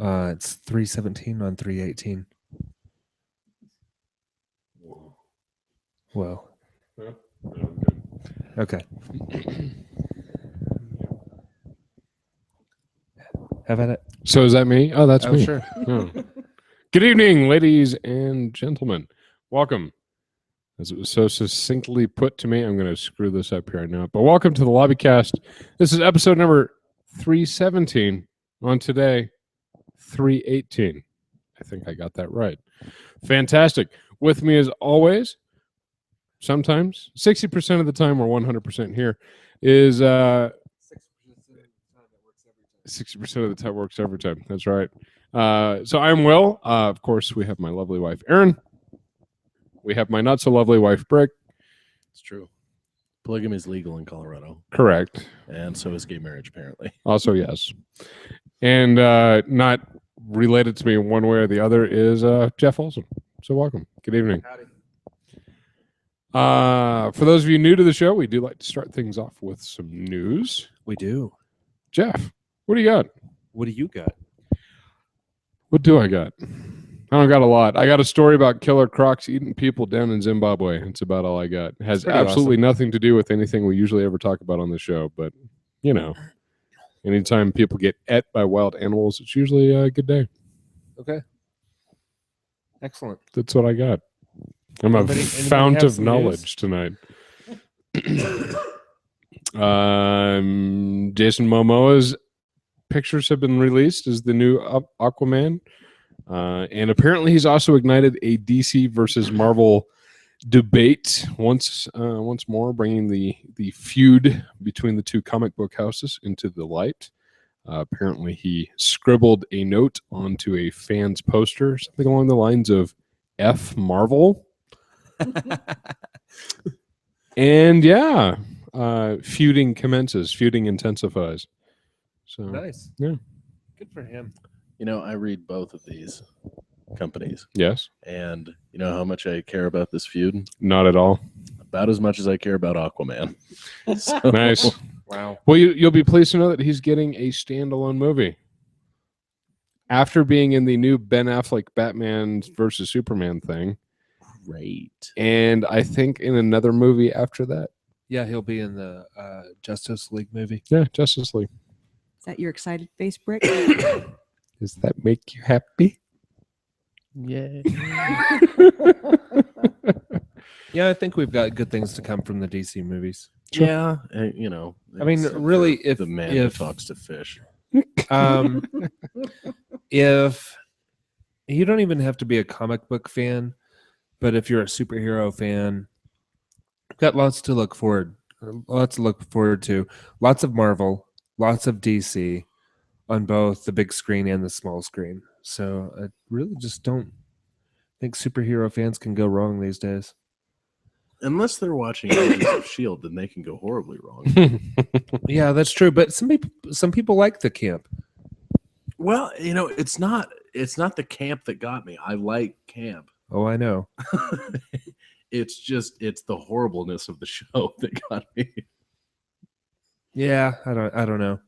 It's 317 on 318. Whoa. Yeah. Okay. Have at it. So is that me? Oh, that's me. Sure. Oh. Good evening, ladies and gentlemen. Welcome. As it was so succinctly put to me, I'm going to screw this up here. I know. But welcome to the Lobbycast. This is episode number 317. On today, 318. I think I got that right. Fantastic. With me as always, sometimes, 60% of the time or 100% here, is 60% of the time works every time. That's right. So I'm Will. Of course, we have my lovely wife, Erin. We have my not so lovely wife, Brick. It's true. Polygamy is legal in Colorado. Correct. And so is gay marriage, apparently. Also, yes. And not related to me one way or the other is Geoff Olson. So welcome. Good evening. For those of you new to the show, we do like to start things off with some news. We do. Jeff, what do you got? What do you got? What do I got? I don't got a lot. I got a story about killer crocs eating people down in Zimbabwe. It's about all I got. It has absolutely nothing to do with anything we usually ever talk about on the show. But, you know, anytime people get ate by wild animals, it's usually a good day. Okay. Excellent. That's what I got. I'm a fount of knowledge tonight. Jason Momoa's pictures have been released as the new Aquaman. And apparently he's also ignited a DC versus Marvel debate once more, bringing the feud between the two comic book houses into the light. Apparently he scribbled a note onto a fan's poster, something along the lines of F Marvel. And yeah, feuding commences, feuding intensifies. So nice. Yeah. Good for him. You know, I read both of these companies. Yes. And you know how much I care about this feud? Not at all. About as much as I care about Aquaman. So, Nice. Wow. Well, you'll be pleased to know that he's getting a standalone movie. After being in the new Ben Affleck Batman versus Superman thing. Great. And I think in another movie after that. Yeah, he'll be in the Justice League movie. Yeah, Justice League. Is that your excited face, Brick? Does that make you happy? Yeah. Yeah, I think we've got good things to come from the DC movies. Sure. Yeah. You know. I mean, really, if the man who talks to fish. If you don't even have to be a comic book fan, but if you're a superhero fan, you've got lots to look forward to. Lots of Marvel, lots of DC on both the big screen and the small screen. So I really just don't think superhero fans can go wrong these days. Unless they're watching Agents of S.H.I.E.L.D., then they can go horribly wrong. Yeah, that's true. But some people like the camp. Well, you know, it's not the camp that got me. I like camp. Oh, I know. It's the horribleness of the show that got me. Yeah, I don't know.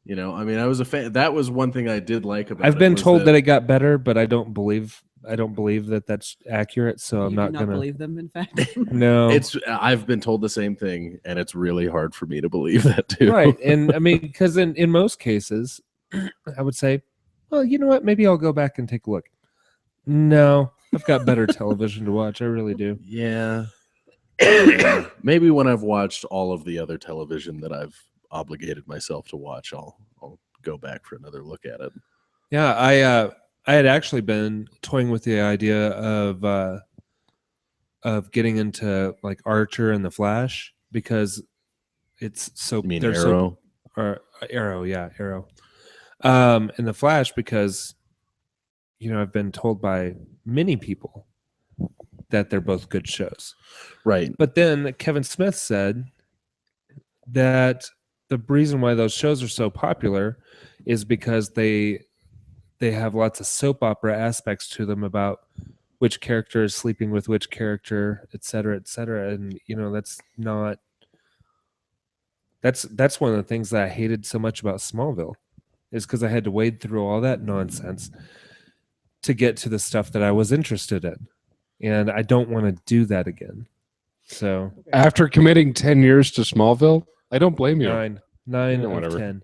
You know, I mean, I was a fan. That was one thing I did like about it. I've been told that it got better, but I don't believe that that's accurate. So I'm not gonna believe them. In fact, no. I've been told the same thing, and it's really hard for me to believe that too. Right, and I mean, because in most cases, I would say, well, you know what? Maybe I'll go back and take a look. No, I've got better television to watch. I really do. Yeah. Maybe when I've watched all of the other television that I've obligated myself to watch, I'll go back for another look at it. Yeah, I had actually been toying with the idea of getting into like Archer and the Flash because it's so. You mean Arrow? Arrow, yeah, Arrow. And the Flash because, you know, I've been told by many people that they're both good shows. Right. But then Kevin Smith said that the reason why those shows are so popular is because they have lots of soap opera aspects to them about which character is sleeping with which character, et cetera, et cetera. And, you know, that's not That's one of the things that I hated so much about Smallville, is because I had to wade through all that nonsense to get to the stuff that I was interested in, and I don't want to do that again. So After committing 10 years to Smallville, I don't blame you. nine Yeah, of whatever. 10.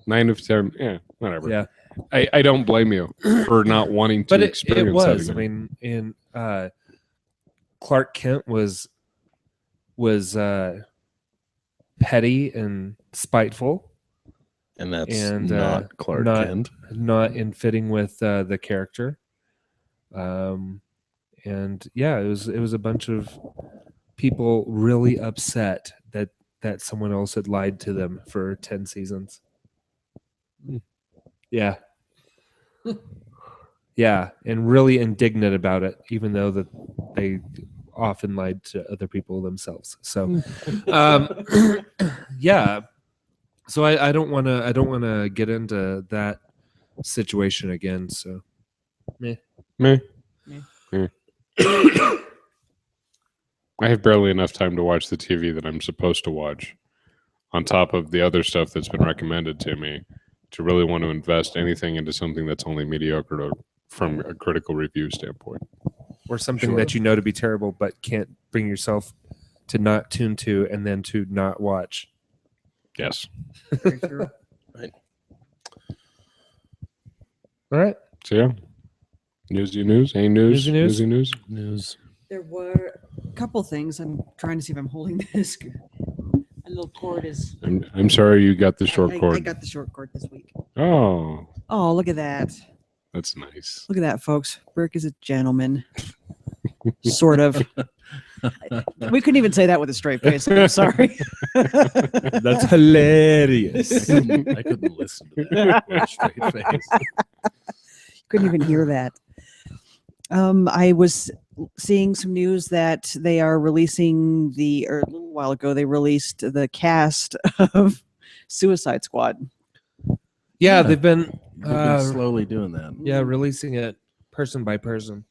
9 of 10. Yeah, whatever. Yeah, I don't blame you for not wanting to but it experience was. that I again. mean, in Clark Kent was petty and spiteful, And that's and not Clark not Kent. not in fitting with the character. And yeah, it was a bunch of people really upset that someone else had lied to them for 10 seasons. Yeah. Yeah, and really indignant about it, even though that they often lied to other people themselves. So, yeah. So I don't want to get into that situation again. So, meh. Meh. Meh. Meh. I have barely enough time to watch the TV that I'm supposed to watch, on top of the other stuff that's been recommended to me, to really want to invest anything into something that's only mediocre from a critical review standpoint. Or something Sure. that you know to be terrible, but can't bring yourself to not tune to and then to not watch. Yes. Very true. All right. So yeah. Newsy news? Any news? Newsy news? Newsy news? News. There were a couple things. I'm trying to see if I'm holding this. A little cord is. I'm sorry you got the short I cord. got the short cord this week. Oh, Oh, look at that. that's nice. Look at that, folks. Brick is a gentleman. Sort of. We couldn't even say that with a straight face. I'm sorry. That's hilarious. I couldn't listen to that with a straight face. Couldn't even hear that. I was seeing some news that they are releasing or a little while ago, they released the cast of Suicide Squad. Yeah, Yeah. they've been We've been slowly doing that. releasing it person by person.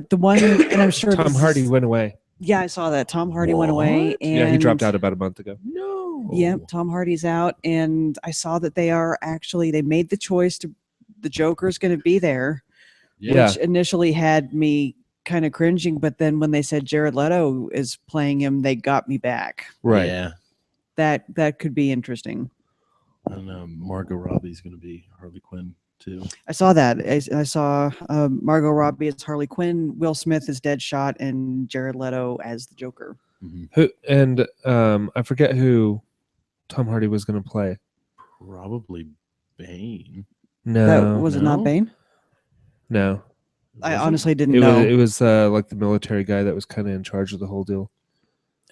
The one, and I'm sure Tom this Hardy is- went away. Yeah, I saw that. Tom Hardy went away. What? And Yeah, he dropped out about a month ago. No. Yep, Tom Hardy's out, and I saw that they made the choice to the Joker's going to be there, Yeah. which initially had me kind of cringing, but then when they said Jared Leto is playing him, they got me back. Right. Yeah. That could be interesting. And Margot Robbie's going to be Harley Quinn too. I saw that. I saw Margot Robbie as Harley Quinn, Will Smith as Deadshot, and Jared Leto as the Joker. Mm-hmm. Who and I forget who Tom Hardy was going to play. Probably Bane. No, That was it not no. Bane? no. I Was it? honestly didn't It know. was like the military guy that was kind of in charge of the whole deal.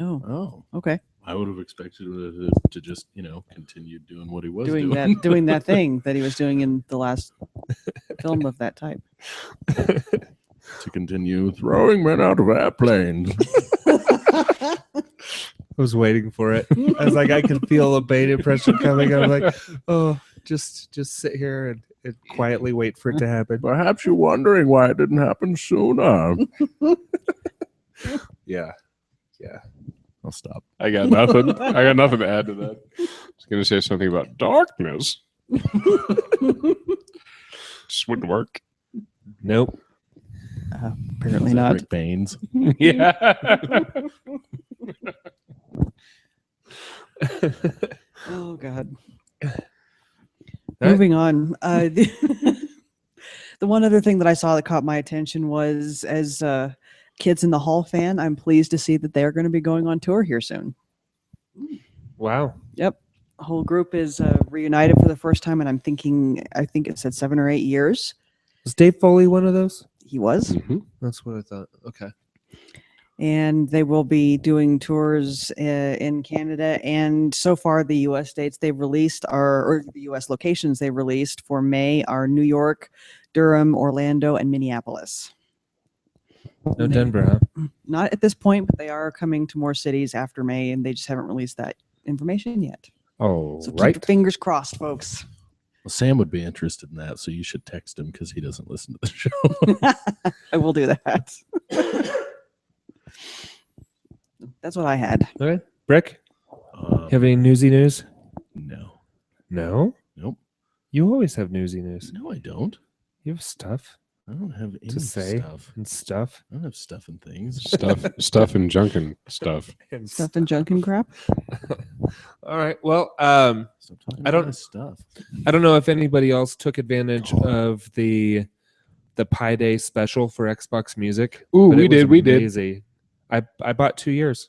Oh, Oh, okay. I would have expected to just continue doing what he was Doing that thing that he was doing in the last film of that type. to continue throwing men out of airplanes. I was waiting for it. I was like, I could feel a Bane impression coming. I was like, oh, just sit here and quietly wait for it to happen. Perhaps you're wondering why it didn't happen sooner. Yeah. I'll stop. I got nothing. I got nothing to add to that. I was going to say something about darkness. Just wouldn't work. Nope. Apparently not. Rick Baines. Yeah. Oh God. right. Moving on. The one other thing that I saw that caught my attention was, as Kids in the Hall fan, I'm pleased to see that they're going to be going on tour here soon. Wow. Yep. The whole group is reunited for the first time, and I think it said 7 or 8 years. Was Dave Foley one of those? He was. Mhm. That's what I thought. Okay. And they will be doing tours in Canada, and so far the U.S. states they've released or the U.S. locations they released for May are New York, Durham, Orlando, and Minneapolis. No Denver, huh? Not at this point, but they are coming to more cities after May, and they just haven't released that information yet. Oh, So keep right. your fingers crossed, folks. Well, Sam would be interested in that, so you should text him because he doesn't listen to the show. I will do that. That's what I had. Okay. Brick? have any newsy news? No. No? Nope. You always have newsy news. No, I don't. You have stuff I don't have any to say stuff. and stuff. I don't have stuff and things. Stuff and junk and stuff. And Stuff and junk and crap. All right. Well, Stop talking I about don't- my stuff. I don't know if anybody else took advantage of the Pi Day special for Xbox Music. Ooh, but we it was did. We did. amazing. I bought 2 years.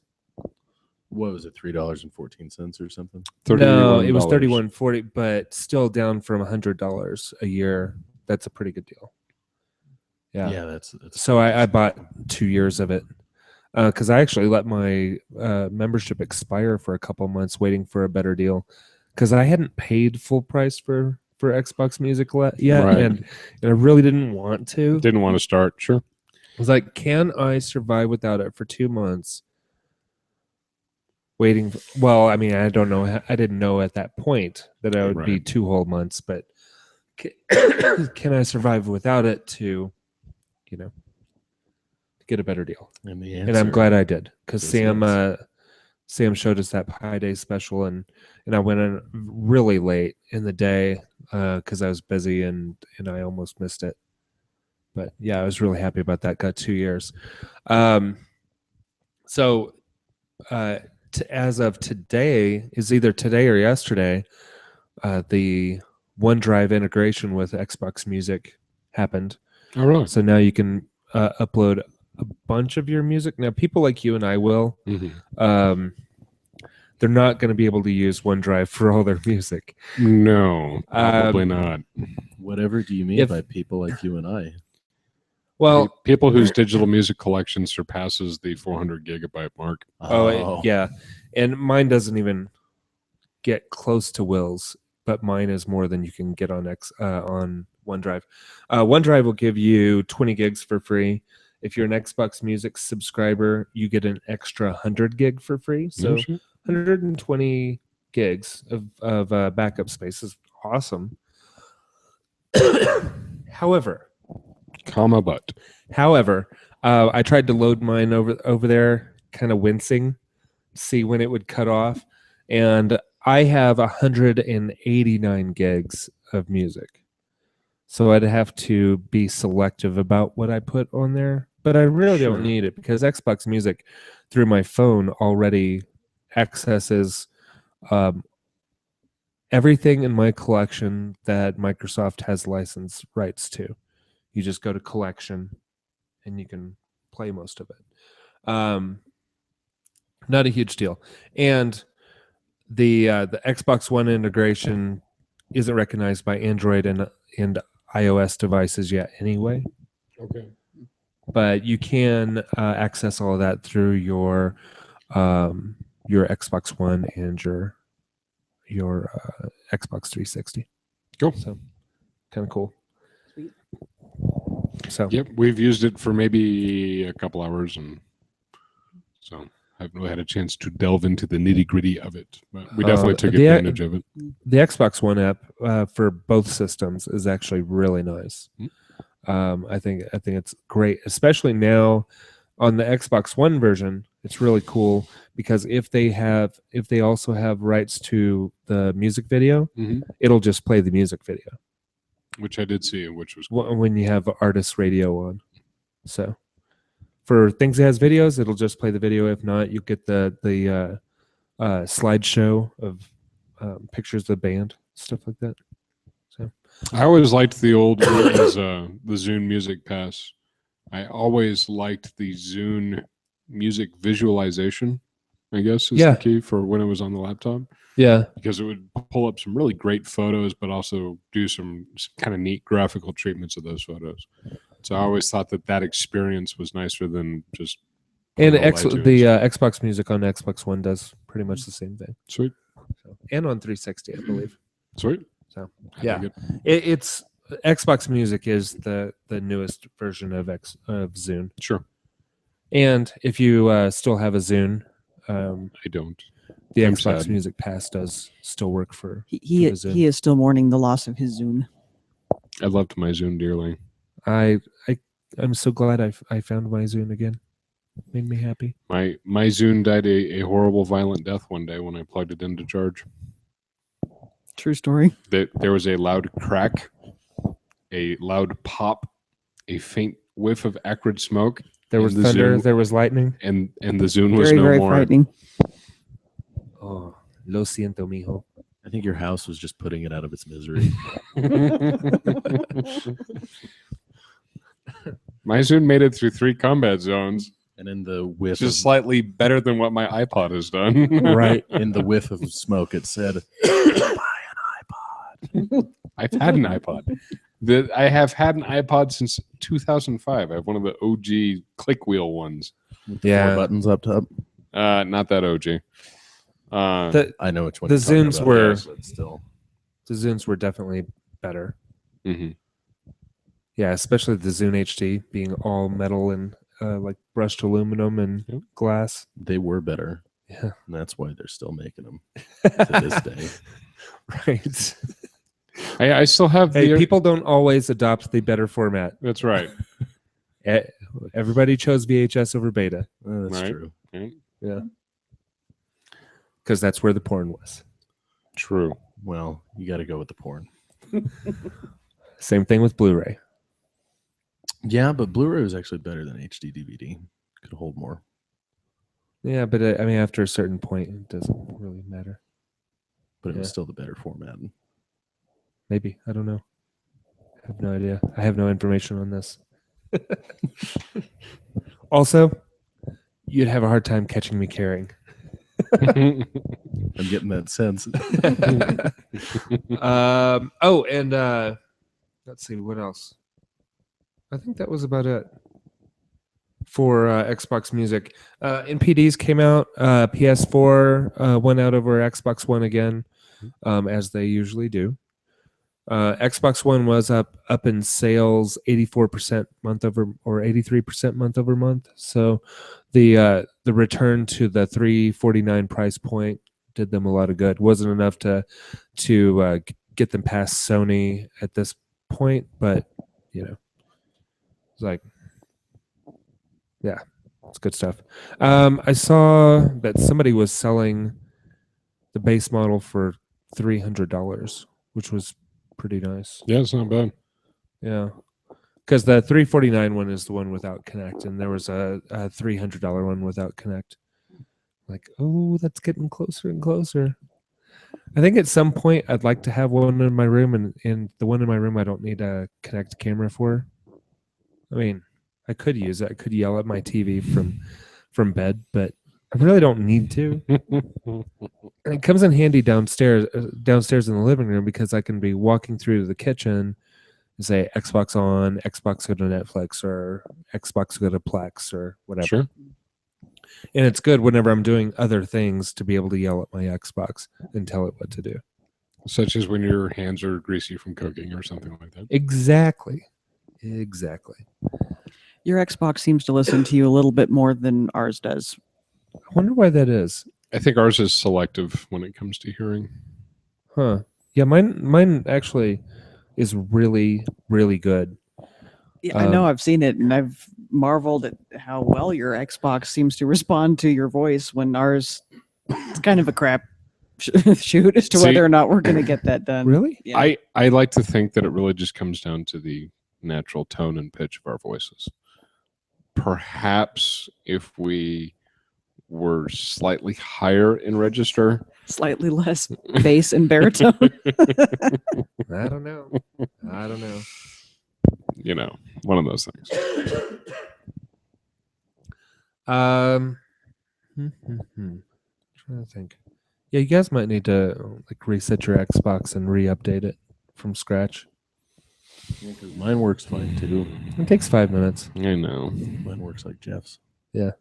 What was it? $3.14 or something? No, it was $31. $31.40, but still down from $100 a year. That's a pretty good deal. Yeah. That's So I bought 2 years of it because I actually let my membership expire for a couple months, waiting for a better deal because I hadn't paid full price for Xbox Music yet, Right. and I really didn't want to. Didn't want to start. Sure. I was like, can I survive without it for 2 months? Waiting. Well, I mean, I don't know. I didn't know at that point that I would be Right. 2 whole months, but can I survive without it to, get a better deal? And the And I'm glad I did because is Sam yes. Sam showed us that Pi Day special, and I went in really late in the day because I was busy and I almost missed it. But yeah, I was really happy about that. Got 2 years. So as of today, is either today or yesterday, the OneDrive integration with Xbox Music happened. Oh, really? So now you can upload a bunch of your music. Now, people like you and I will. Mhm. They're not going to be able to use OneDrive for all their music. No, probably not. Whatever do you mean If- by people like you and I? Well, People whose digital music collection surpasses the 400 gigabyte mark. yeah, and mine doesn't even get close to Will's, but mine is more than you can get on on OneDrive. OneDrive will give you 20 gigs for free. If you're an Xbox Music subscriber, you get an extra 100 gig for free. So 120 gigs of backup space is awesome. However, I tried to load mine over there, kind of wincing, see when it would cut off, and I have 189 gigs of music. So I'd have to be selective about what I put on there, but I really Sure. don't need it because Xbox Music through my phone already accesses everything in my collection that Microsoft has license rights to. You just go to collection and you can play most of it. Not a huge deal. And the Xbox One integration isn't recognized by Android and iOS devices yet anyway. Okay. But you can access all of that through your Xbox One and your Xbox 360. Cool. So kind of cool. Sweet. So Yep, we've used it for maybe a couple hours, and so I haven't really had a chance to delve into the nitty gritty of it. But we definitely took the- advantage of it. the Xbox One app for both systems is actually really nice. I think it's great, especially now on the Xbox One version. It's really cool because if they also have rights to the music video, Mhm. it'll just play the music video Which I did see, which was cool. when you have artist radio on. So for things that has videos, it'll just play the video. If not, you get the slideshow of pictures of the band, stuff like that. So I always liked the old one as the Zune Music Pass. I always liked the Zune music visualization, I guess is Yeah. the key for when it was on the laptop, yeah, because it would pull up some really great photos, but also do some kind of neat graphical treatments of those photos. So I always thought that experience was nicer than just and putting it on iTunes. the Xbox Music on Xbox One does pretty much the same thing. Sweet. So, and on 360, I believe. Sweet. So I yeah, dig it. it's Xbox Music is the newest version of Zune. Sure. And if you still have a Zune, I don't. the I'm Xbox sad. Music Pass does still work for. He For the Zune. he is still mourning the loss of his Zune. I loved my Zune dearly. I'm so glad I found my Zune again. Made me happy. My Zune died a horrible, violent death one day when I plugged it into charge. True story. There was a loud crack, a loud pop, a faint whiff of acrid smoke. There was the thunder. Zune, There was lightning. and the Zune was Very, no very more. frightening. Oh, lo siento, mijo. I think your house was just putting it out of its misery. My Zune made it through 3 combat zones, And in the whiff, which is of, slightly better than what my iPod has done. Right. in the whiff of smoke, it said, "Buy an iPod." I've had an iPod. I have had an iPod since 2005. I have one of the OG click wheel ones. With the Yeah. 4 buttons up top. Not that OG. I know which one. The you're talking Zunes about, were- yes, but still. The Zunes were definitely better. mhm. Yeah, especially the Zune HD being all metal and like brushed aluminum and Yep. glass. They were better. Yeah. And that's why they're still making them to this day. Right. I still have Hey, the. people don't always adopt the better format. That's right. Everybody chose VHS over beta That's Right. true. Right? because that's where the porn was. True. Well, you got to go with the porn. Same thing with Blu-ray. Yeah, but Blu-ray is actually better than HD DVD. Could hold more. Yeah, but I mean, after a certain point, it doesn't really matter. But it was Yeah. still the better format. Maybe. I don't know. I have no idea. I have no information on this. Also, you'd have a hard time catching me caring. I'm getting that sense. Let's see what else. I think that was about it for Xbox Music. NPDs came out. PS4 went out over Xbox One again, as they usually do. Xbox One was up in sales 84% month over or 83% month over month. So the return to the $349 price point did them a lot of good. Wasn't enough to get them past Sony at this point, but it's like, yeah, it's good stuff. I saw that somebody was selling the base model for $300, which was pretty nice. Yeah, it's not bad. Yeah, because the $349 one is the one without Connect, and there was a $300 one without Connect. Like, oh, that's getting closer and closer. I think at some point I'd like to have one in my room, and the one in my room I don't need a Connect camera for. I mean, I could use it. I could yell at my TV from bed, but I really don't need to. And it comes in handy downstairs in the living room because I can be walking through the kitchen and say Xbox on, Xbox go to Netflix, or Xbox go to Plex, or whatever. Sure. And it's good whenever I'm doing other things to be able to yell at my Xbox and tell it what to do. Such as when your hands are greasy from cooking or something like that. Exactly. Your Xbox seems to listen to you a little bit more than ours does. I wonder why that is. I think ours is selective when it comes to hearing. Huh. Yeah, mine actually is really, really good. Yeah, I know. I've seen it, and I've marveled at how well your Xbox seems to respond to your voice when ours it's kind of a crap shoot as to See- whether or not we're going to get that done. Really? Yeah. I like to think that it really just comes down to the natural tone and pitch of our voices. Perhaps if we were slightly higher in register, Slightly less bass and baritone. I don't know. one of those things. Trying to think. Yeah, you guys might need to like reset your Xbox and re-update it from scratch. Yeah, 'cause mine works fine too. It takes 5 minutes I know. Mine works like Jeff's. through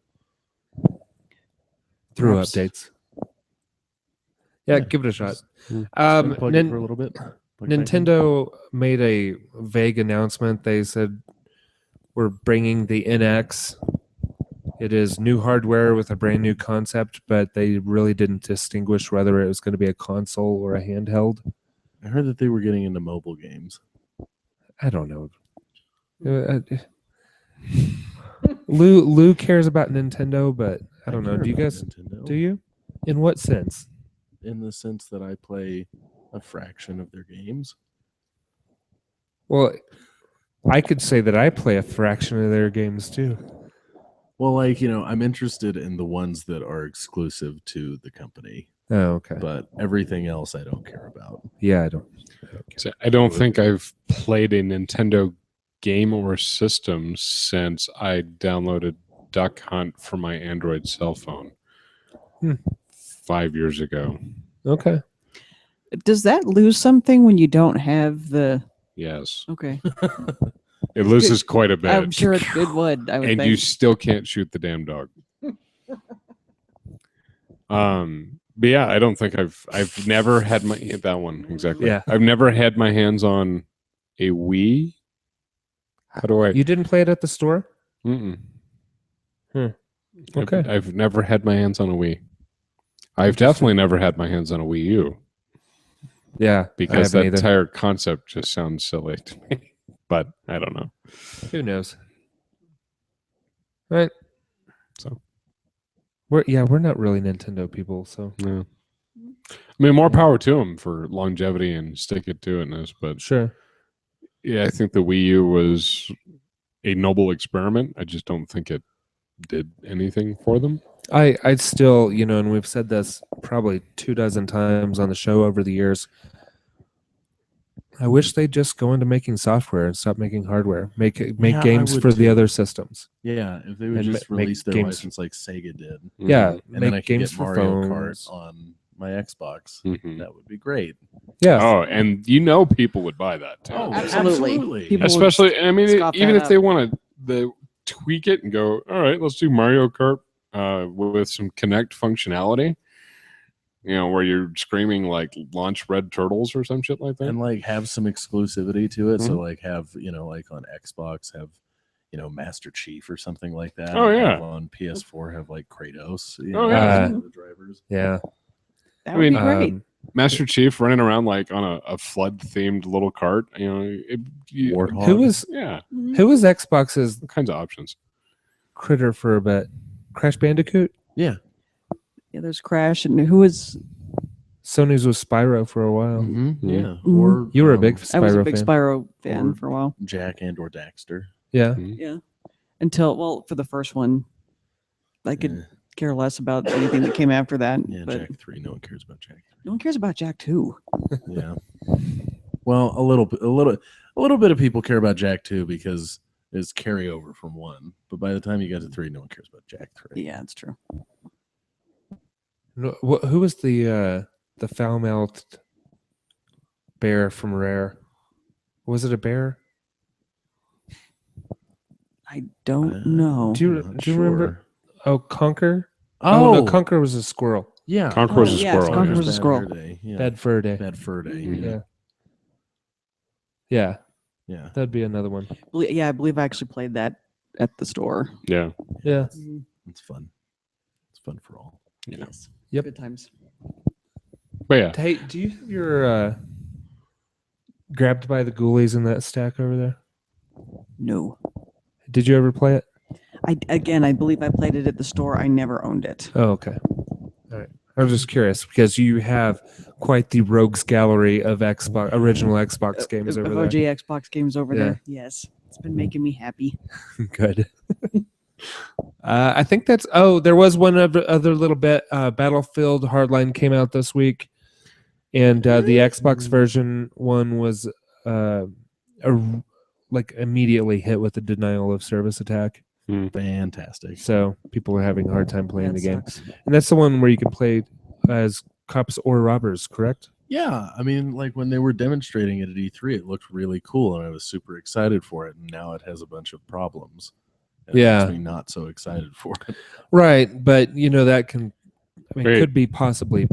Perhaps. updates. Yeah, Yeah, give it a shot. Unplug it for a little bit. Plug it back in. Nintendo made a vague announcement. They said we're bringing the NX. It is new hardware with a brand new concept, but they really didn't distinguish whether it was going to be a console or a handheld. I heard that they were getting into mobile games. I don't know. Lou cares about Nintendo, but I don't know. care Do you about guys? Nintendo Do you? In what sense? in the sense that I play a fraction of their games. Well, I could say that I play a fraction of their games too. Well, like, I'm interested in the ones that are exclusive to the company, Oh, okay. but everything else I don't care about. Yeah, I don't. So I don't think I've played a Nintendo game or system since I downloaded Duck Hunt for my Android cell phone 5 years ago. Okay. Does that lose something when you don't have the? Yes, Okay, it loses quite a bit. I'm sure it would. I would and think. you still can't shoot the damn dog. But yeah, I don't think I've never had that one exactly. Yeah. I've never had my hands on a Wii. How do I? You didn't play it at the store? Mm-mm. Okay. I've never had my hands on a Wii. I've definitely never had my hands on a Wii U Yeah, because I that haven't either. entire concept just sounds silly to me. But I don't know. Who knows? Right. So We're not really Nintendo people, so yeah. I mean, more power to them for longevity and stick it to itness. But sure. yeah, I think the Wii U was a noble experiment. I just don't think it did anything for them. I'd still, and we've said this probably 24 times on the show over the years. I wish they'd just go into making software and stop making hardware. Make Yeah, I games would for the too. other systems. Yeah, if they would And just make release their games- license like Sega did, Yeah, and make then I could games get for Mario phones. Kart on my Xbox, Mhm. that would be great. Yeah. Oh, and people would buy that too. Absolutely. People would Especially, I mean, scoff even that if they up. want to tweak it and go, all right, let's do Mario Kart with some Connect functionality. Where you're screaming like launch red turtles or some shit like that. And like have some exclusivity to it. So Mhm. like have, like on Xbox have, Master Chief or something like that. Oh, and yeah. have on PS4 have like Kratos. Oh, yeah. as one of the drivers. Yeah. That would be great. Master Chief running around like on a flood themed little cart. Warthog. Who was Xbox's all kinds of options. critter for a bit? Crash Bandicoot? Yeah. Yeah, there's Crash, and who was? Sony's was Spyro for a while. Mhm, yeah. Mhm. Or You were a big I was a Spyro big fan. Spyro fan Or- for a while. Jack or Daxter. Yeah. Yeah, until for the first one, I could Eh, care less about anything that came after that. yeah, but Jack 3. No one cares about Jack. no one cares about Jack 2. Yeah. Well, a little bit of people care about Jack 2 because it's carryover from 1. But by the time you get to 3, no one cares about Jack 3. Yeah, it's true. No, who was the foul-mouthed bear from Rare? Was it a bear? I don't know. Do you Not remember? Oh, Conquer. Oh, no, Conquer was a squirrel. yeah. Conquer was a yes, squirrel. Conquer yeah. was a Bad squirrel. Fur Day. Yeah. Bad Fur Day. Bad Fur Day. Mhm. Yeah. Yeah, Yeah. that'd be another one. Yeah, I believe I actually played that at the store. Yeah. Yeah. It's fun. It's fun for all. Yes. Yep. Good times. But yeah. Hey, do you have your Grabbed by the Ghoulies in that stack over there? No. Did you ever play it? I believe I played it at the store. I never owned it. Oh, okay. All right. I was just curious because you have quite the rogues gallery of original Xbox games Of over OG there. Xbox games over Yeah. there. Yes. It's been making me happy. Good. I think that's. Oh, there was one other little bit. Battlefield Hardline came out this week, and the Xbox version one was immediately hit with a denial of service attack. Fantastic. So people are having a hard time playing That the game, sucks. and that's the one where you can play as cops or robbers. Correct? Yeah, I mean, like when they were demonstrating it at E3, it looked really cool, and I was super excited for it. And now it has a bunch of problems. And it Yeah. makes me not so excited for it. Right, but that can. Wait. Could be possibly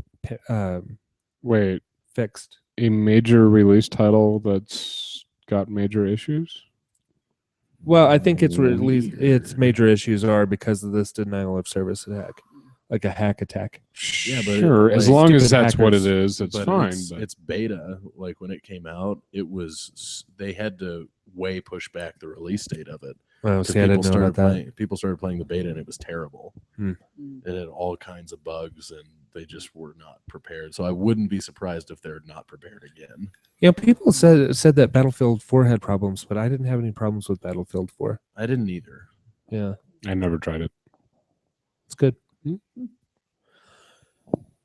Wait, fixed. a major release title that's got major issues? Well, I think it's released. Its major issues are because of this denial of service attack, like a hack attack. Yeah, but sure, as long as stupid that's what it hackers. is, it's But fine. It's beta. Like when it came out, they had to way push back the release date of it Oh, 'Cause see, I didn't know about that. People started playing the beta, and it was terrible. Hmm. It had all kinds of bugs, and they just were not prepared. So I wouldn't be surprised if they're not prepared again. Yeah, people said that Battlefield 4 had problems, but I didn't have any problems with Battlefield 4. I didn't either. Yeah, I never tried it. it's good.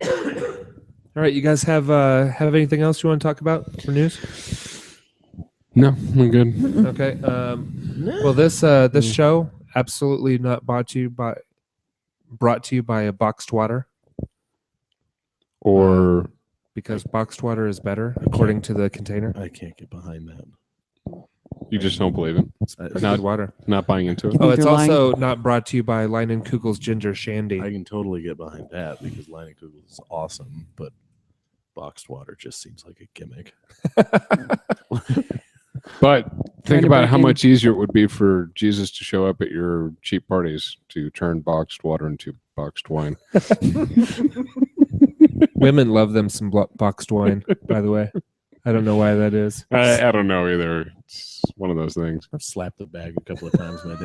All right, you guys have anything else you want to talk about for news? No, I'm good. Okay. Well, this show absolutely not brought to you by a boxed water, Or because boxed water is better according to the container. I can't get behind that. you just don't believe it. It's good water. Not buying into it. Oh, think it's you're lying? also not brought to you by Line and Kugel's Ginger Shandy. I can totally get behind that because Leinenkugel is awesome, but boxed water just seems like a gimmick. But Trying think to about break how in. much easier it would be for Jesus to show up at your cheap parties to turn boxed water into boxed wine. Women love them some boxed wine, by the way. I don't know why that is. I don't know either. It's one of those things. I've slapped the bag a couple of times in my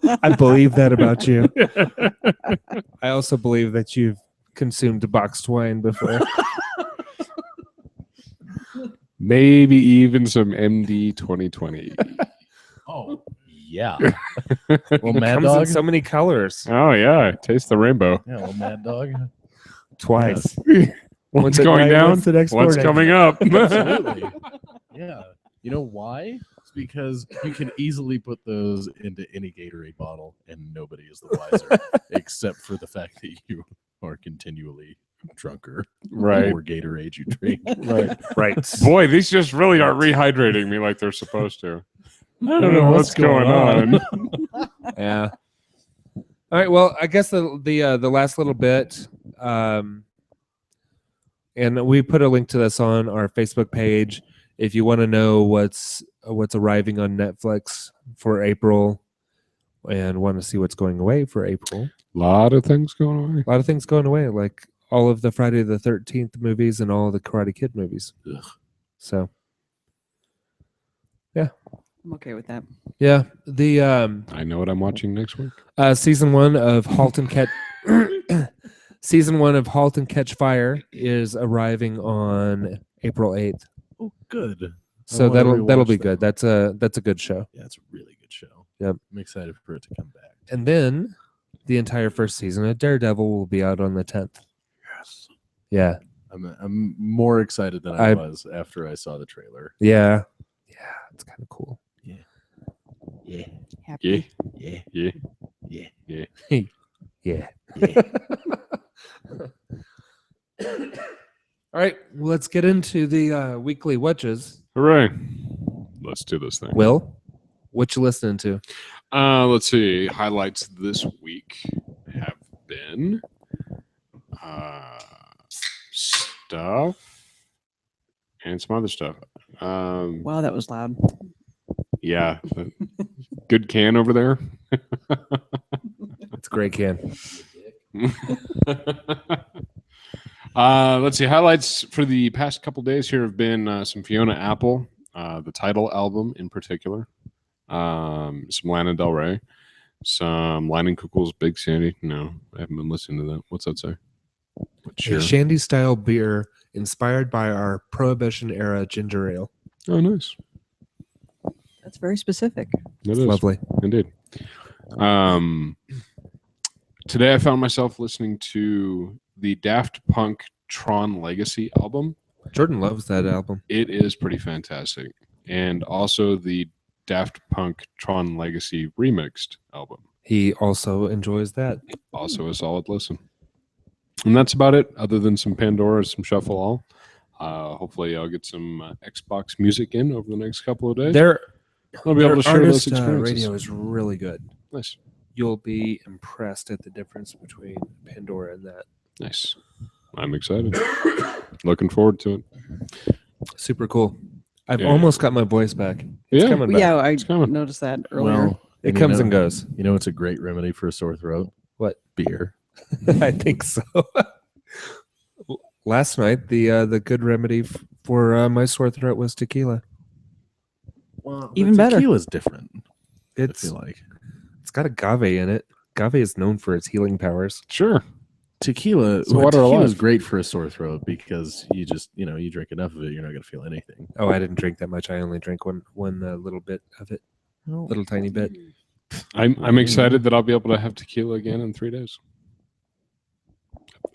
day. I believe that about you. I also believe that you've consumed boxed wine before. Maybe even some MD 2020. Oh, yeah. It Well, Mad comes Dog. in so many colors. Oh yeah, taste the rainbow. Yeah, well, Mad Dog. Twice. What's at going night, down? once the next What's morning. coming up? Absolutely. Yeah. You know why? It's because you can easily put those into any Gatorade bottle and nobody is the wiser, except for the fact that you are continually drunker. Right. The more Gatorade you drink. Right. Boy, these just really are rehydrating me like they're supposed to. I don't know what's going on. Yeah. All right. Well, I guess the last little bit, and we put a link to this on our Facebook page. If you want to know what's arriving on Netflix for April, and want to see what's going away for April, A lot of things going on. a lot of things going away, like all of the Friday the 13th movies and all of the Karate Kid movies. Ugh. So I'm okay with that. yeah, the I know what I'm watching next week. season 1 of Halt and Catch season 1 of Halt and Catch Fire is arriving on April 8th. Oh, good. So wanna that'll rewatch be that. good. That's a good show. Yeah, it's a really good show. Yep. I'm excited for it to come back. And then the entire first season of Daredevil will be out on the 10th. Yes. Yeah. I'm more excited than I was after I saw the trailer. Yeah. Yeah. It's kind of cool. Yeah. Happy. Yeah, Yeah. yeah. Yeah. Yeah. Yeah. All right. Well, let's get into the weekly Whatchas. Hooray. Let's do this thing. Will, what you listening to? Let's see. Highlights this week have been stuff and some other stuff. Wow, that was loud. Yeah. Good can over there. It's a great can. Let's see. Highlights for the past couple days here have been some Fiona Apple, the title album in particular, some Lana Del Rey, some Leinenkugel's Big Sandy. No, I haven't been listening to that. What's that say? A shandy style beer inspired by our Prohibition era ginger ale. Oh, nice. That's very specific. It It's is. lovely. Indeed. Today I found myself listening to the Daft Punk Tron Legacy album. Jordan loves that album. It is pretty fantastic. And also the Daft Punk Tron Legacy remixed album. He also enjoys that. Also a solid listen. And that's about it, other than some Pandora, some Shuffle All. Hopefully I'll get some Xbox music in over the next couple of days. I'll be able to share those artist experiences. radio is really good. Nice. You'll be impressed at the difference between Pandora and that. Nice. I'm excited. Looking forward to it. Super cool. I've Yeah. almost got my voice back. It's Yeah. coming back. Yeah, I coming. noticed that earlier. Well, It comes and goes. You know, it's a great remedy for a sore throat. What? Beer. I think so. Last night, the good remedy for my sore throat was tequila. Well, Even better. Tequila's different. I It's feel like got agave in it. Agave is known for its healing powers. Sure. tequila. So water Tequila is alive. great for a sore throat because you just you drink enough of it, you're not gonna feel anything. Oh, I didn't drink that much. I only drank one little bit of it, little tiny bit. I'm excited that I'll be able to have tequila again in 3 days.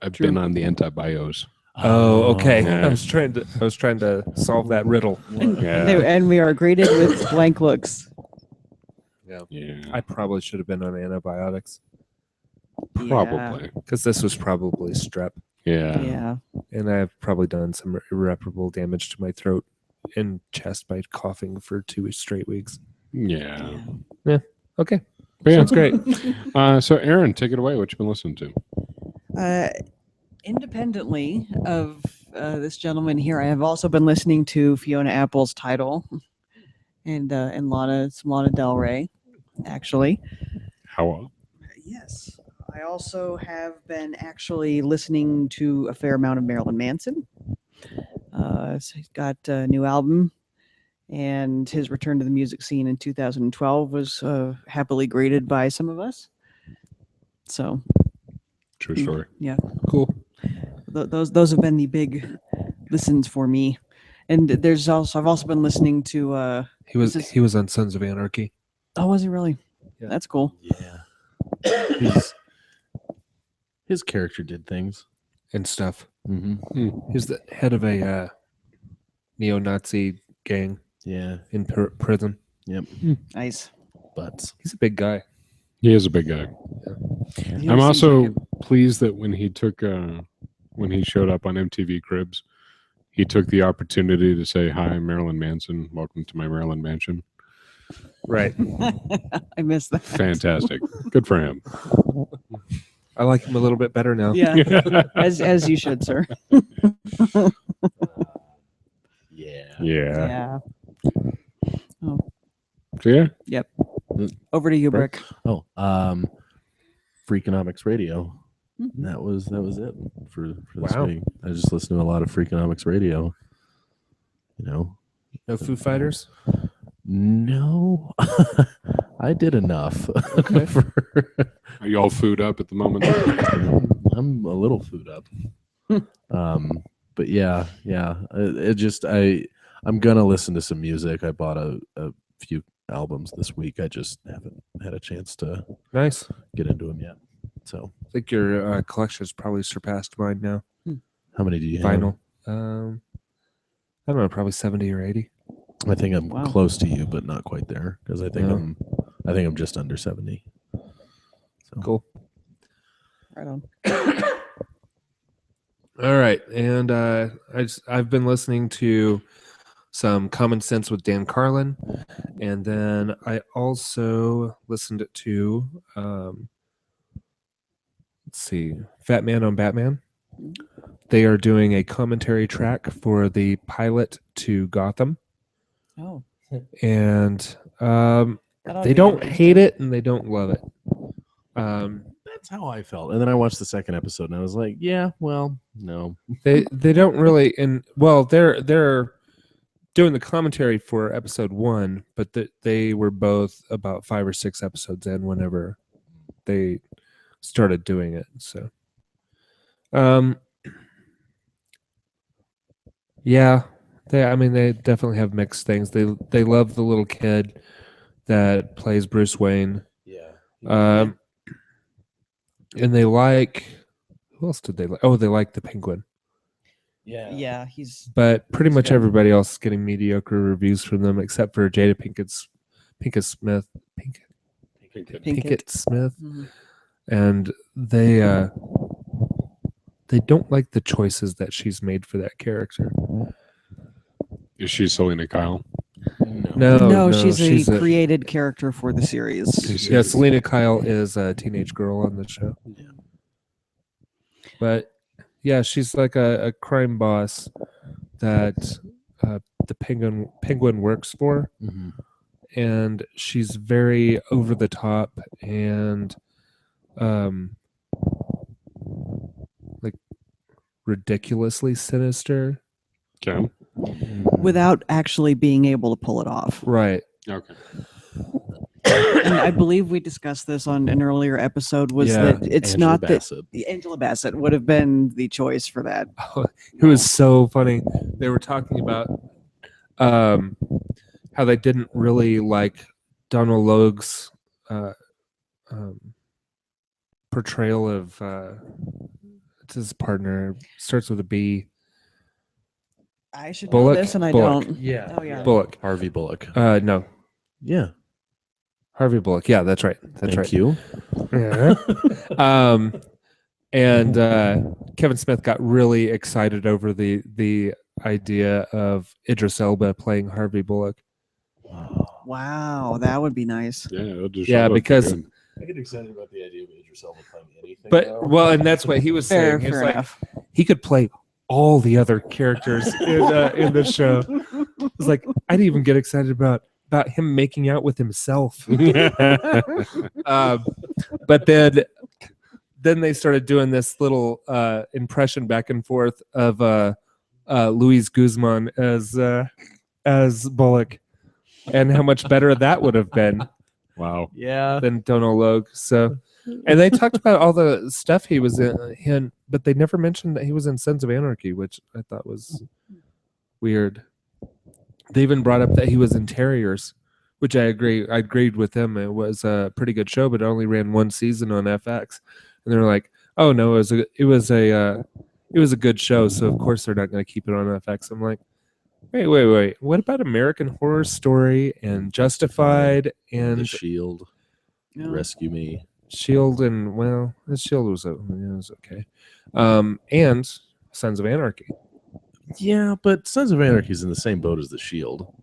I've been on the antibios. Oh, okay. Yeah. I was trying to solve that riddle. Yeah. And we are greeted with blank looks. Yeah. I probably should have been on antibiotics Probably. because this was probably strep, Yeah. Yeah. and I've probably done some irreparable damage to my throat and chest by coughing for 2 straight weeks. Yeah. Okay, But yeah. sounds great. So Erin, take it away. What you been listening to? Independently of this gentleman here, I have also been listening to Fiona Apple's Title and Lana Del Rey, actually. How? Yes. I also have been actually listening to a fair amount of Marilyn Manson. So he's got a new album, and his return to the music scene in 2012 was happily greeted by some of us. So, True story. yeah, Cool. those have been the big listens for me. And I've also been listening to He was on Sons of Anarchy. oh, was he really? Yeah. That's cool. Yeah. His character did things. And stuff. Mm-hmm. He's the head of a neo-Nazi gang Yeah. in prison. Nice. Butts. He's a big guy. He is a big guy. He I'm seems also like pleased that when he showed up on MTV Cribs, he took the opportunity to say, "Hi, I'm Marilyn Manson. Welcome to my Maryland mansion." Right. I missed that. Fantastic. Good for him. I like him a little bit better now. Yeah, as you should, sir. Yeah. Yeah. Yeah. So yeah. Over to you, Brick. Oh, Freakonomics Radio. Mhm. That was it for this Wow. week. I just listened to a lot of Freakonomics Radio. No Foo Fighters? No, I did enough. Okay. Are you all food up at the moment? I'm a little food up. But yeah. I'm gonna listen to some music. I bought a few albums this week. I just haven't had a chance to Nice. get into them yet. So, I think your collection's probably surpassed mine now. how many do you have? Vinyl. I don't know, probably 70 or 80. I think I'm Wow. close to you, but not quite there because I think No. I'm just under 70. So. Cool. Right on. All right, and I've been listening to some Common Sense with Dan Carlin, and then I also listened to let's see, Fat Man on Batman. They are doing a commentary track for the pilot to Gotham, Oh, and that ought to they be don't interesting. hate it and they don't love it. That's how I felt. And then I watched the second episode and I was like, yeah, well, no. They don't really, and well, they're doing the commentary for episode 1, but they were both about 5 or 6 episodes in whenever they started doing it. So, yeah, they definitely have mixed things. They love the little kid that plays Bruce Wayne. Yeah. And they like, who else did they like? Oh, they like the Penguin. Yeah, he's But pretty much good. everybody else is getting mediocre reviews from them, except for Jada Pinkett Smith, Pinkett Smith, Mhm. and they don't like the choices that she's made for that character. Is she Selena Kyle? No, she's she's a created character for the series. Yeah, Selena Kyle is a teenage girl on the show. Yeah. But yeah, she's like a crime boss that the Penguin works for, Mhm. and she's very over the top and like ridiculously sinister. Okay. Without actually being able to pull it off. Right. Okay. And I believe we discussed this on an earlier episode. Was that it's Angela not Bassett. that Angela Bassett would have been the choice for that. It was so funny. They were talking about how they didn't really like Donald Logue's portrayal of it's his partner. Starts with a B. I should Bullock? know this, and I Bullock. don't. Yeah. Oh, yeah. Bullock. Harvey Bullock. No, Yeah. Harvey Bullock. Yeah, that's right. That's Thank right. you. Yeah. And Kevin Smith got really excited over the idea of Idris Elba playing Harvey Bullock. Wow, that would be nice. Yeah, because I get excited about the idea of Idris Elba playing anything. well, and that's what he was saying. He was like, enough. he could play all the other characters in the show. I was like, I didn't even get excited about him making out with himself. But then they started doing this little impression back and forth of Luis Guzman as Bullock, and how much better that would have been Wow. Yeah. than Donald Logue. So, and they talked about all the stuff he was in, but they never mentioned that he was in Sons of Anarchy, which I thought was weird. They even brought up that he was in Terriers, which I agree. I agreed with them. It was a pretty good show, but it only ran one season on FX. And they're like, "Oh no, it was a good show, so of course they're not going to keep it on FX." I'm like, wait. What about American Horror Story and Justified and The Shield, No. Rescue Me. Shield? And well, the Shield was okay. And Sons of Anarchy. Yeah, but Sons of Anarchy is in the same boat as The Shield.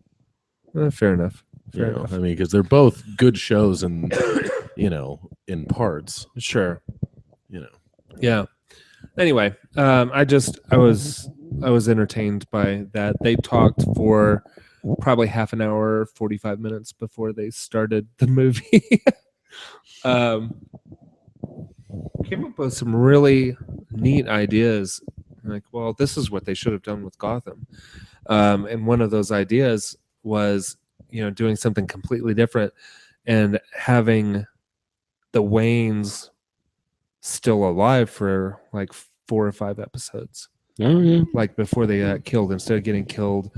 Fair enough. You know, I mean, because they're both good shows and in parts. Sure. You know. Yeah. Anyway, I was entertained by that. They talked for probably half an hour, 45 minutes before they started the movie. Came up with some really neat ideas. Like, well, this is what they should have done with Gotham. And one of those ideas was, doing something completely different and having the Waynes still alive for like 4 or 5 episodes. Oh yeah. Like before they got killed, instead of getting killed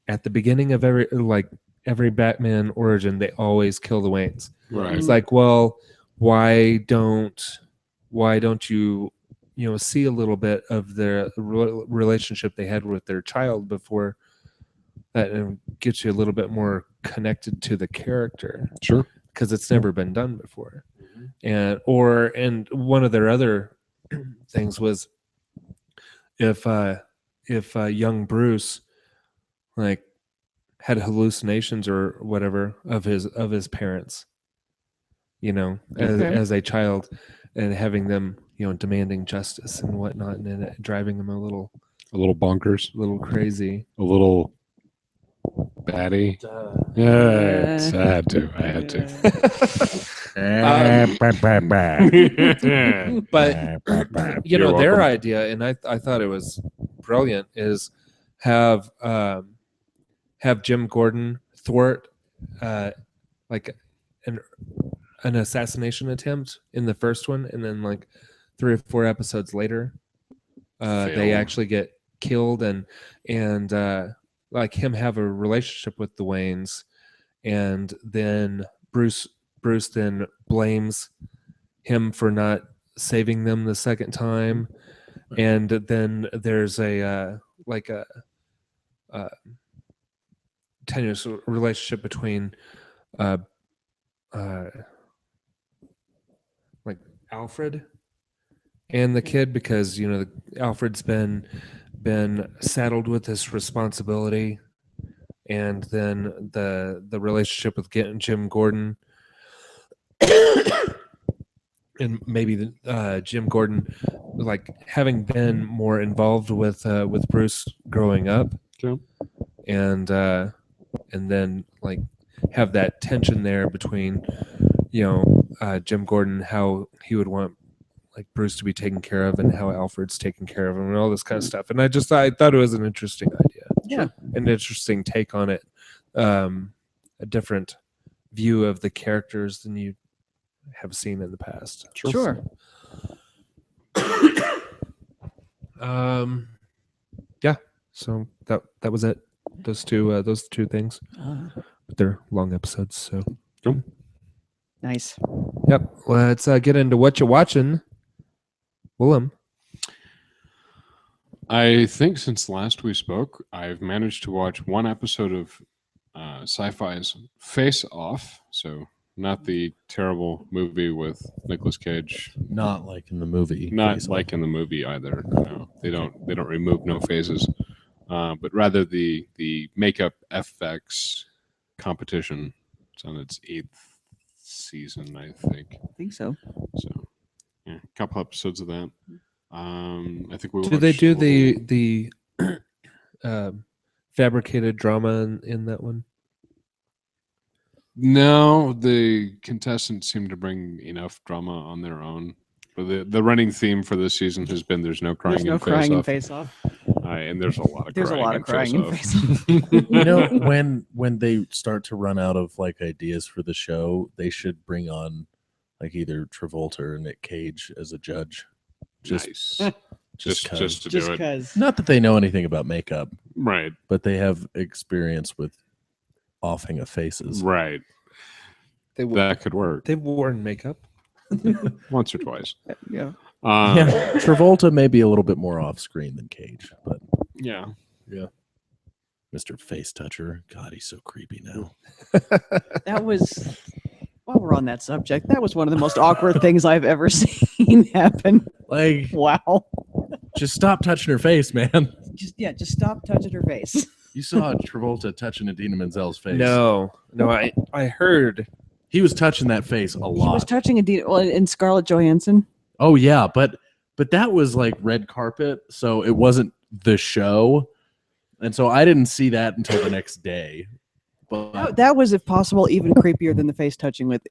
at the beginning of every Batman origin, they always kill the Waynes. Right. It's like, well, why don't you see a little bit of their relationship they had with their child before that, and gets you a little bit more connected to the character, Sure. because it's never been done before. And one of their other things was if young Bruce like had hallucinations or whatever of his parents, as a child, and having them demanding justice and whatnot, and then driving them a little bonkers, crazy, a little batty. Yeah, I had to. But their idea, and I thought it was brilliant, is have Jim Gordon thwart like an assassination attempt in the first one, and then like 3 or 4 episodes later, they actually get killed, and like him have a relationship with the Waynes, and then Bruce then blames him for not saving them the second time, and then there's a tenuous relationship between like Alfred and the kid, because Alfred's been saddled with this responsibility, and then the relationship with Jim Gordon, and maybe Jim Gordon like having been more involved with Bruce growing up, Sure. and then like have that tension there between Jim Gordon, how he would want like Bruce to be taken care of, and how Alfred's taken care of him, and all this kind of stuff. And I thought it was an interesting idea, Yeah. an interesting take on it. a different view of the characters than you have seen in the past. Sure. Yeah. So that was it. Those two things. But they're long episodes, so Nice. yep. Let's get into what you're watching. Willem. I think since last we spoke, I've managed to watch one episode of Sci-Fi's Face Off. So not the terrible movie with Nicolas Cage. Not like in the movie. Not Face like in the movie either. No, they don't remove no faces, but rather the makeup FX competition. It's on its 8th season, I think. I think so. So yeah, a couple episodes of that. I think we Do they watched do a little- the fabricated drama in that one? No, the contestants seem to bring enough drama on their own. But the running theme for this season has been there's no crying There's no in crying in Face Face Off. Off. And there's a lot of There's a crying lot in of crying in Face Face Off. You know, when they start to run out of like ideas for the show, they should bring on like either Travolta or Nick Cage as a judge. Nice. Just Just to Just do it. because. not that they know anything about makeup, Right. but they have experience with offing of faces. Right. That could work. They've worn makeup. Once or twice. Yeah. Yeah, Travolta may be a little bit more off screen than Cage, but Yeah. Mr. Face Toucher, God, he's so creepy now. That was, while we're on that subject, that was one of the most awkward things I've ever seen happen. Like, Wow. just stop touching her face, man. Just stop touching her face. You saw Travolta touching Idina Menzel's face. No, I heard. He was touching that face a He was lot. touching in Scarlett Johansson. Oh yeah, but that was like red carpet, so it wasn't the show, and so I didn't see that until the next day. But That was, if possible, even creepier than the face touching with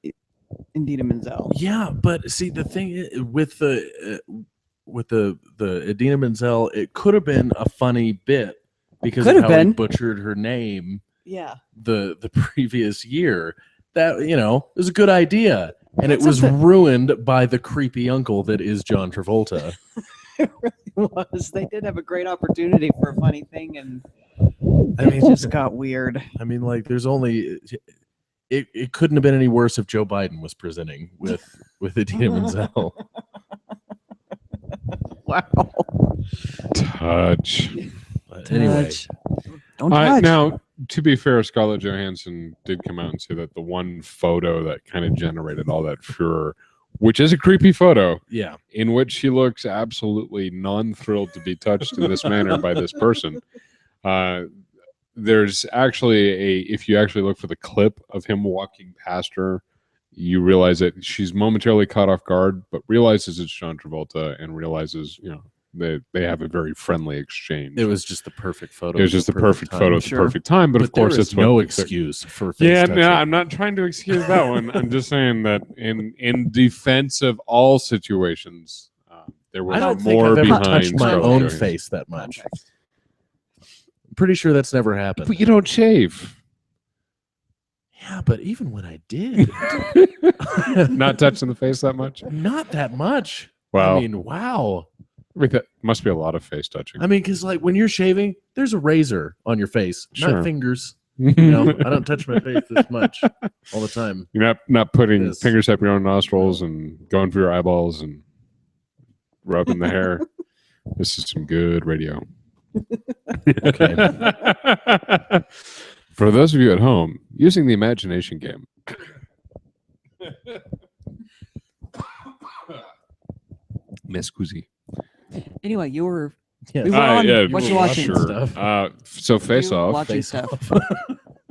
Idina Menzel. yeah, but see the thing with the Idina Menzel, it could have been a funny bit because Could of have how he been. butchered her name Yeah. the previous year. That was a good idea, and it That's was something- ruined by the creepy uncle that is John Travolta. It really was. They did have a great opportunity for a funny thing, and I mean, it just got weird. I mean, like, there's only it couldn't have been any worse if Joe Biden was presenting with Idina Menzel. Wow. Touch. But anyway, Touch. Don't touch. Now, to be fair, Scarlett Johansson did come out and say that the one photo that kind of generated all that furor, which is a creepy photo, yeah, in which she looks absolutely non-thrilled to be touched in this manner by this person. There's actually if you actually look for the clip of him walking past her, you realize that she's momentarily caught off guard, but realizes it's John Travolta and realizes, they have a very friendly exchange. it was just the perfect photo. It was just the perfect photo at the Sure. perfect time, but of course there is it's no excuse for face Yeah, touching. no, I'm not trying to excuse that one. I'm just saying that in defense of all situations, there was I don't think more I've ever behind touched my Scarlett own Johansson. face that much. I'm pretty sure that's never happened. But you don't shave. Yeah, but even when I did, Not touching the face that much. not that much. Wow. I mean, wow. That must be a lot of face touching. I mean, because like when you're shaving, there's a razor on your face, Sure. not fingers. You know, I don't touch my face this much all the time. You're not putting Yes. fingers up your own nostrils and going for your eyeballs and rubbing the hair. This is some good radio. Okay. For those of you at home, using the imagination game. Miss Cusi. Anyway, you were Yes. We were on- what you watching? Sure. So Face you Off. watching Face stuff. Off.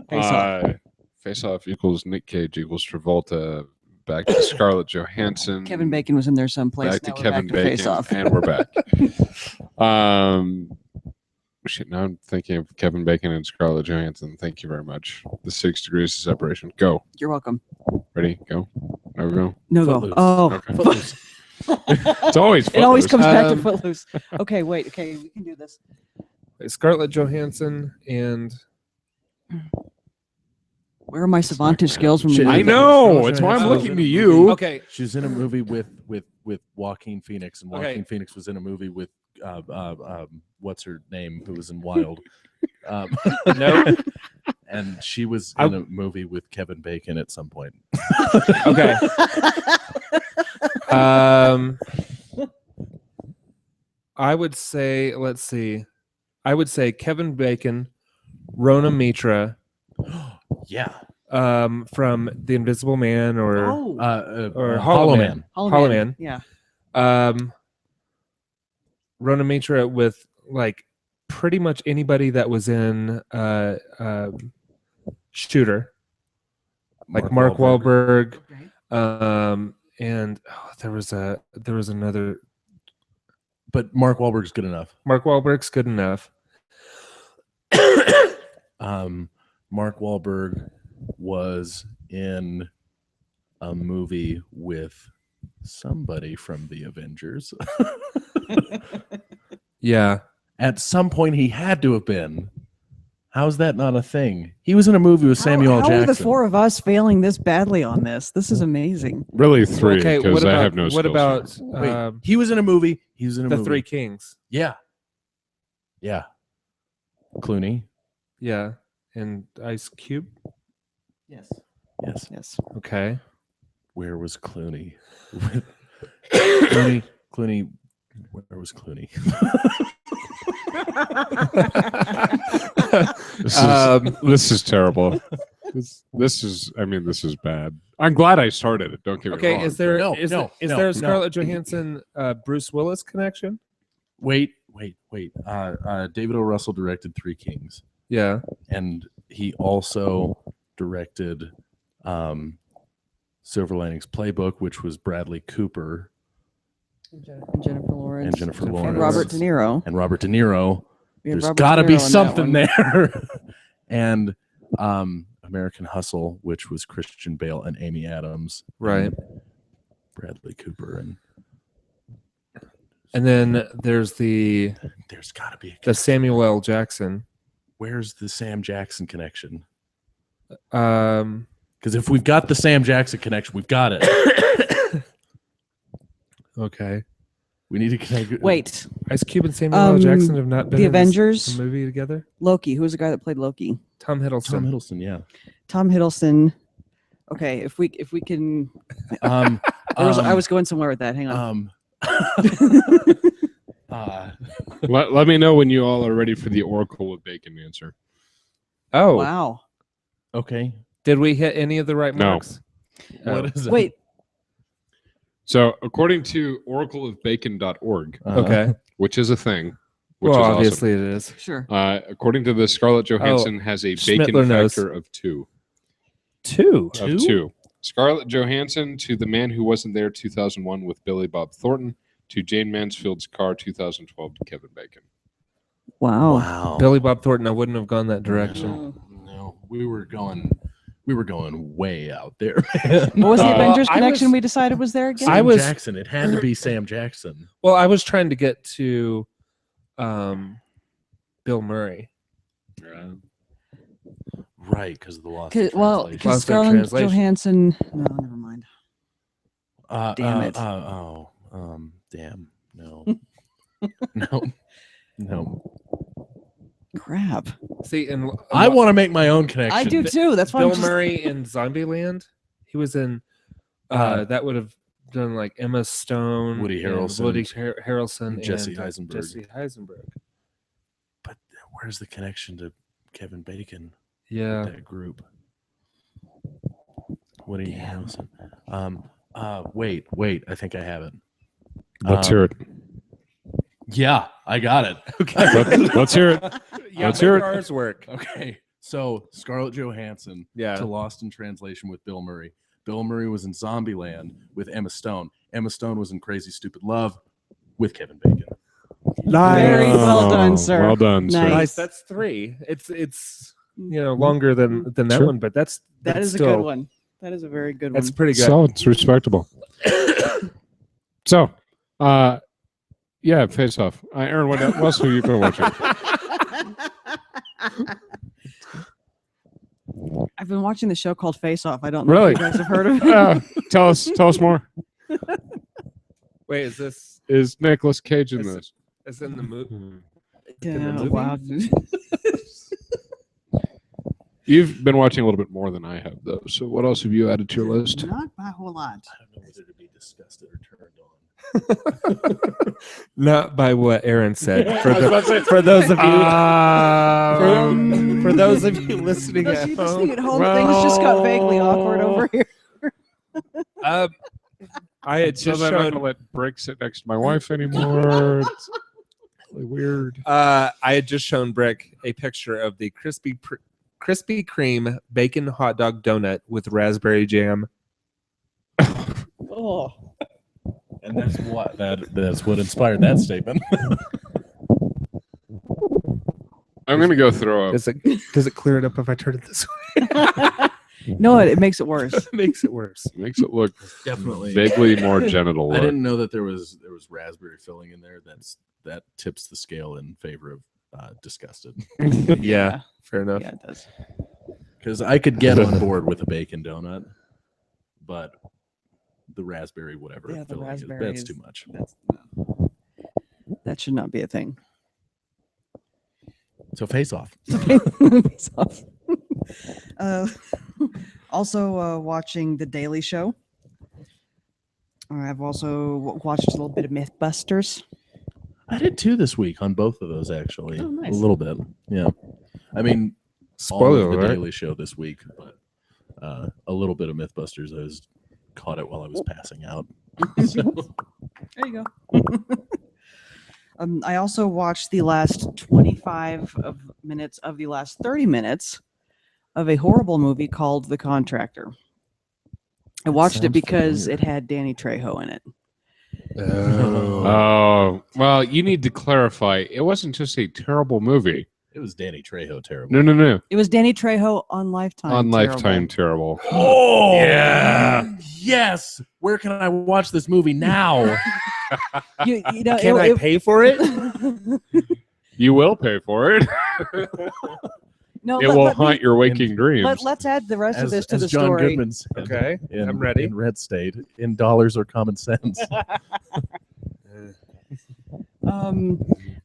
Face Off. Face Off equals Nick Cage equals Travolta. Back to Scarlett Johansson. Kevin Bacon was in there someplace. Back to Now we're Kevin back to Face Bacon, Off. and we're back. Shit, now I'm thinking of Kevin Bacon and Scarlett Johansson. Thank you very much. The 6 degrees of separation. Go. You're welcome. Ready? Go. There we go. No go. Footloose. Oh, Okay. Footloose. It's always it always Footloose. comes back to Um, Footloose. Okay, wait. Okay, we can do this. Scarlett Johansson and Where are my Cervantes skills from? Shit. the I movie? know. It's why I'm She was looking in to a you. movie- Okay. She's in a movie with Joaquin Phoenix, and Joaquin Okay. Phoenix was in a movie with what's her name, who was in Wild. No. And she was in a movie with Kevin Bacon at some point. Okay. I would say, let's see. I would say Kevin Bacon, Rona Mitra, Yeah. from The Invisible Man or Hollow Man. Hollow Man. Yeah. Rona Mitra with like pretty much anybody that was in Shooter, like Mark Wahlberg. And there was another. But Mark Wahlberg's good enough. Mark Wahlberg's good enough. Mark Wahlberg was in a movie with somebody from the Avengers. Yeah. At some point, he had to have been. How's that not a thing? He was in a movie with Samuel L. How Jackson. are the four of us failing this badly on this? This is amazing. Really 3, Okay. because What I about have no what skills. about Wait, he was in a movie. He was in a the movie. Three Kings? Yeah. Yeah. Clooney. Yeah, and Ice Cube. Yes. Yes. Yes. Okay. Where was Clooney? Clooney. Where was Clooney? This is terrible. This is bad. I'm glad I started it. Don't get me Okay. wrong. Is there No, is no, is no, there a no. Scarlett Johansson Bruce Willis connection? Wait. David O. Russell directed Three Kings, Yeah. and he also directed Silver Linings Playbook, which was Bradley Cooper And Jennifer Lawrence. and Jennifer Lawrence And Robert De Niro. and Robert De Niro. We had There's Robert got to De be Niro in that something one. there. And American Hustle, which was Christian Bale and Amy Adams, Right. and Bradley Cooper, And then there's the there's got to be. the Samuel L. Jackson. Where's the Sam Jackson connection? Um. Because if we've got the Sam Jackson connection, we've got it. Okay. We need to connect. Wait, Ice Cube and Samuel L. Jackson have not been The in Avengers. a movie together. Loki. Who was the guy that played Loki? Tom Hiddleston. Tom Hiddleston, yeah. Tom Hiddleston. Okay, if we can. I was going somewhere with that. Hang on. Let me know when you all are ready for the Oracle of Bacon answer. Oh, Wow. Okay. did we hit any of the right No. marks? Oh. What is it? Wait. So, according to oracleofbacon.org, Okay. which is a thing, which Well, is obviously it is. Sure. awesome. According to this, Scarlett Johansson has a bacon Schmittler knows. factor of 2. Two. Of 2. Scarlett Johansson to The Man Who Wasn't There 2001 with Billy Bob Thornton to Jane Mansfield's Car 2012 to Kevin Bacon. Wow. Wow. Billy Bob Thornton. I wouldn't have gone that direction. No, we were going way out there. Man. What was the Avengers I connection was- we decided was there again? I Sam was- Jackson. It had to be Sam Jackson. Well, I was trying to get to Bill Murray. Right, because of the loss. Because Lost in Scarlett translation. Johansson. No, never mind. Damn it. Damn. No. No. Crap. See, and I want to make my own connection. I do too. That's why Bill I'm just, Murray in Zombieland. He was in. That would have done like Emma Stone, Woody and Harrelson, Woody Harrelson, and Jesse Eisenberg. Jesse Eisenberg. But where's the connection to Kevin Bacon? Yeah. That group. Woody Harrelson. Wait. I think I have it. Let's hear it. Yeah, I got it. Let's hear it. Yeah, Let's hear make it. ours work. Okay. So Scarlett Johansson Yeah. to Lost in Translation with Bill Murray. Bill Murray was in Zombieland with Emma Stone. Emma Stone was in Crazy Stupid Love with Kevin Bacon. Very well done, sir. Well done, sir. Nice. Nice. That's 3. It's longer than that Sure. one, but that's That is a still, good one. That is a very good That's one. pretty good. So it's respectable. So, yeah, face off. Erin, what else have you been watching? I've been watching the show called Face Off. I don't know Really? if you guys have heard of it. Tell us more. Wait, is this Is Nicolas Cage in Is this? is in the movie? Yeah, the movie? wow. You've been watching a little bit more than I have, though. So what else have you added to your list? Not by a whole lot. I don't know whether to be disgusted or turned on. Not by what Erin said. I was about to say- For those of you, Um, for those of you listening Those at of you listening at home, home, things just got vaguely awkward over here. I had so just then I'm not shown. gonna let Brick sit next to my wife anymore. It's really weird. I had just shown Brick a picture of the Krispy Kreme bacon hot dog donut with raspberry jam. Oh, And that's what inspired that statement. I'm gonna go throw up. Does it clear it up if I turn it this way? no, it makes it worse. It makes it worse. Makes it look Definitely. vaguely more genital. I look. didn't know that there was raspberry filling in there. That tips the scale in favor of disgusted. Yeah, fair enough. Yeah, it does. Because I could get on board with a bacon donut, but the raspberry whatever Yeah, the filling raspberry that's is- too much. That should not be a thing. So face off. Face off. Also watching The Daily Show. I've also watched a little bit of Mythbusters. I did too this week on both of those actually. Oh, nice. A little bit. Yeah. I mean, all Spoiler of the alert. Daily Show this week, but a little bit of Mythbusters. I caught it while I was passing out. So, There you go. I also watched the last 25 minutes of the last 30 minutes of a horrible movie called The Contractor. I watched it sounds because familiar. it had Danny Trejo in it. Oh, well, you need to clarify. It wasn't just a terrible movie. it was Danny Trejo terrible. No. It was Danny Trejo on Lifetime. On Terrible. Lifetime, terrible. Oh Yeah. Yes. Where can I watch this movie now? You know, Can I pay for it? You will pay for it. No, It will haunt your waking dreams. Let's add the rest of as this to as the John story. Goodman said, Okay, in, I'm ready. In Red State, in dollars or common sense.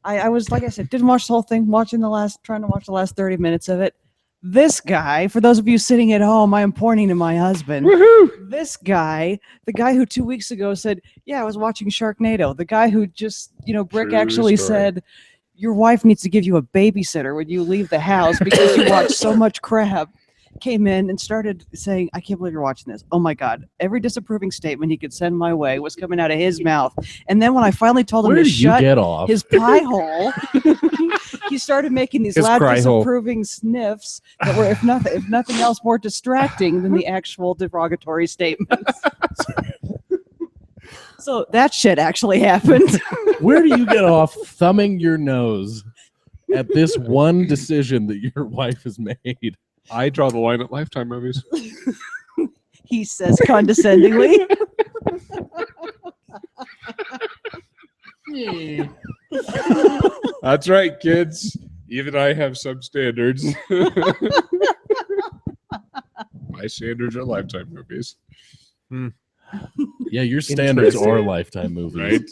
I was, like I said, didn't watch the whole thing, trying to watch the last 30 minutes of it. This guy, for those of you sitting at home, I am pointing to my husband. Woohoo! This guy, the guy who 2 weeks ago said, yeah, I was watching Sharknado. The guy who just, Brick True actually story. said, your wife needs to give you a babysitter when you leave the house because you watch so much crap. Came in and started saying, I can't believe you're watching this. Oh my God. Every disapproving statement he could send my way was coming out of his mouth. And then when I finally told him Where to did you shut get off? his pie hole, he started making these His loud cry hole. disapproving sniffs that were, if nothing else, more distracting than the actual derogatory statements. So that shit actually happened. Where do you get off thumbing your nose at this one decision that your wife has made? I draw the line at Lifetime movies. He says condescendingly. That's right, kids. Even I have some standards. My standards are Lifetime movies. Yeah, your standards Interesting. are Lifetime movies. Right?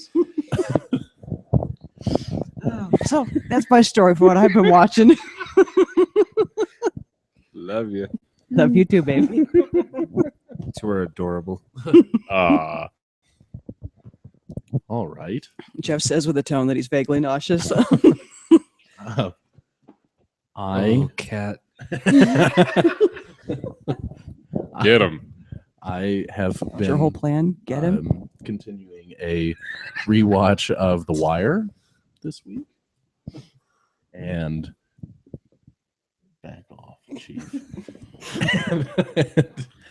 So that's my story for what I've been watching. Love you. Love you too, baby. Two are adorable. All right. Geoff says with a tone that he's vaguely nauseous. I Oh, cat. Get him. I have What's been your whole plan? Get him? continuing a rewatch of The Wire this week. And back off, Chief.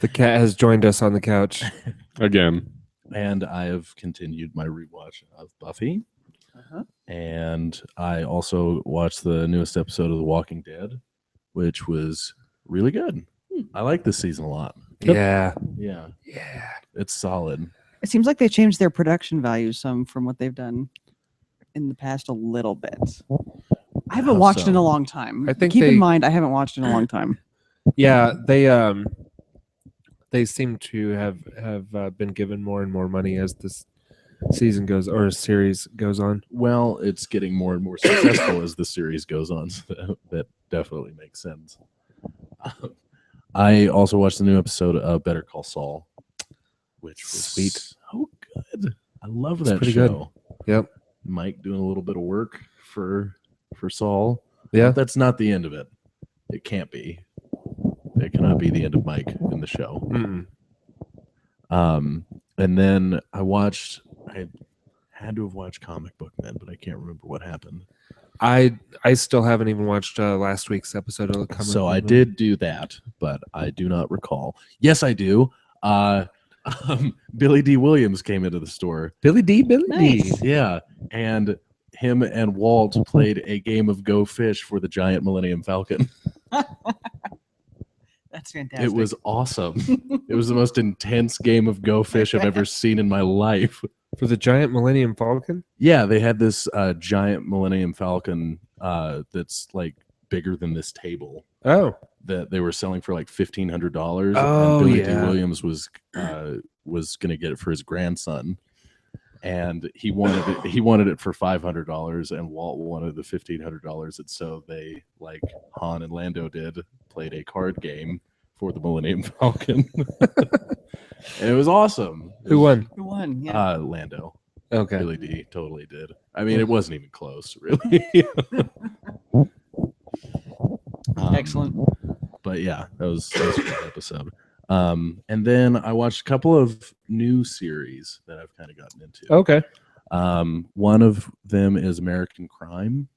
The cat has joined us on the couch. Again. And I have continued my rewatch of Buffy. Uh-huh. And I also watched the newest episode of The Walking Dead, which was really good. I like this season a lot. Yeah. Yeah, Yeah. it's solid. It seems like they changed their production values some from what they've done in the past a little bit. I haven't How watched so? in a long time. I think Keep they- in mind, I haven't watched in a long time. Yeah, they seem to have been given more and more money as this season goes or series goes on. Well, it's getting more and more successful as the series goes on. So that definitely makes sense. I also watched the new episode of Better Call Saul, which was Sweet. so good. I love It's that pretty good. show. Yep. Mike doing a little bit of work for Saul. Yeah. But that's not the end of it. It can't be. It cannot be the end of Mike in the show. Mm-mm. And then I had to have watched Comic Book Men, but I can't remember what happened. I still haven't even watched last week's episode of Comic So Book I Man. did do that, but I do not recall. Yes, I do. Billy D. Williams came into the store. Billy D. Nice. Yeah, and him and Walt played a game of Go Fish for the giant Millennium Falcon. That's fantastic. It was awesome. It was the most intense game of Go Fish I've ever seen in my life. For the giant Millennium Falcon. Yeah, they had this giant Millennium Falcon that's like bigger than this table Oh, that they were selling for like $1,500. Oh, and Billy D. yeah. Williams was going to get it for his grandson, and he wanted it for $500, and Walt wanted the $1,500, and so they, like Han and Lando did, played a card game for the Millennium Falcon. And it was awesome. who won? Who won? Yeah. Lando. Okay. Billy D totally did. I mean, it wasn't even close, really. Excellent. But yeah, that was a good episode. And then I watched a couple of new series that I've kind of gotten into. Okay. One of them is American Crime.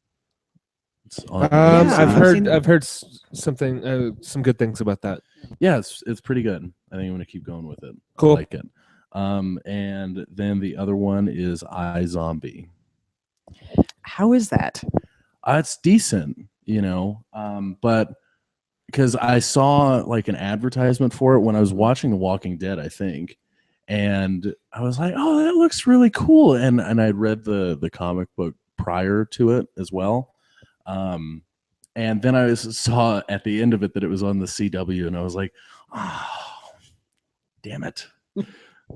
It's on Yeah, I've heard something some good things about that. Yeah, it's pretty good. I think I'm gonna keep going with it. Cool. I like it. And then the other one is iZombie. How is that? It's decent, but because I saw like an advertisement for it when I was watching The Walking Dead, I think, and I was like, "Oh, that looks really cool," and I'd read the comic book prior to it as well. And then I saw at the end of it that it was on the CW, and I was like, "Oh, damn it!"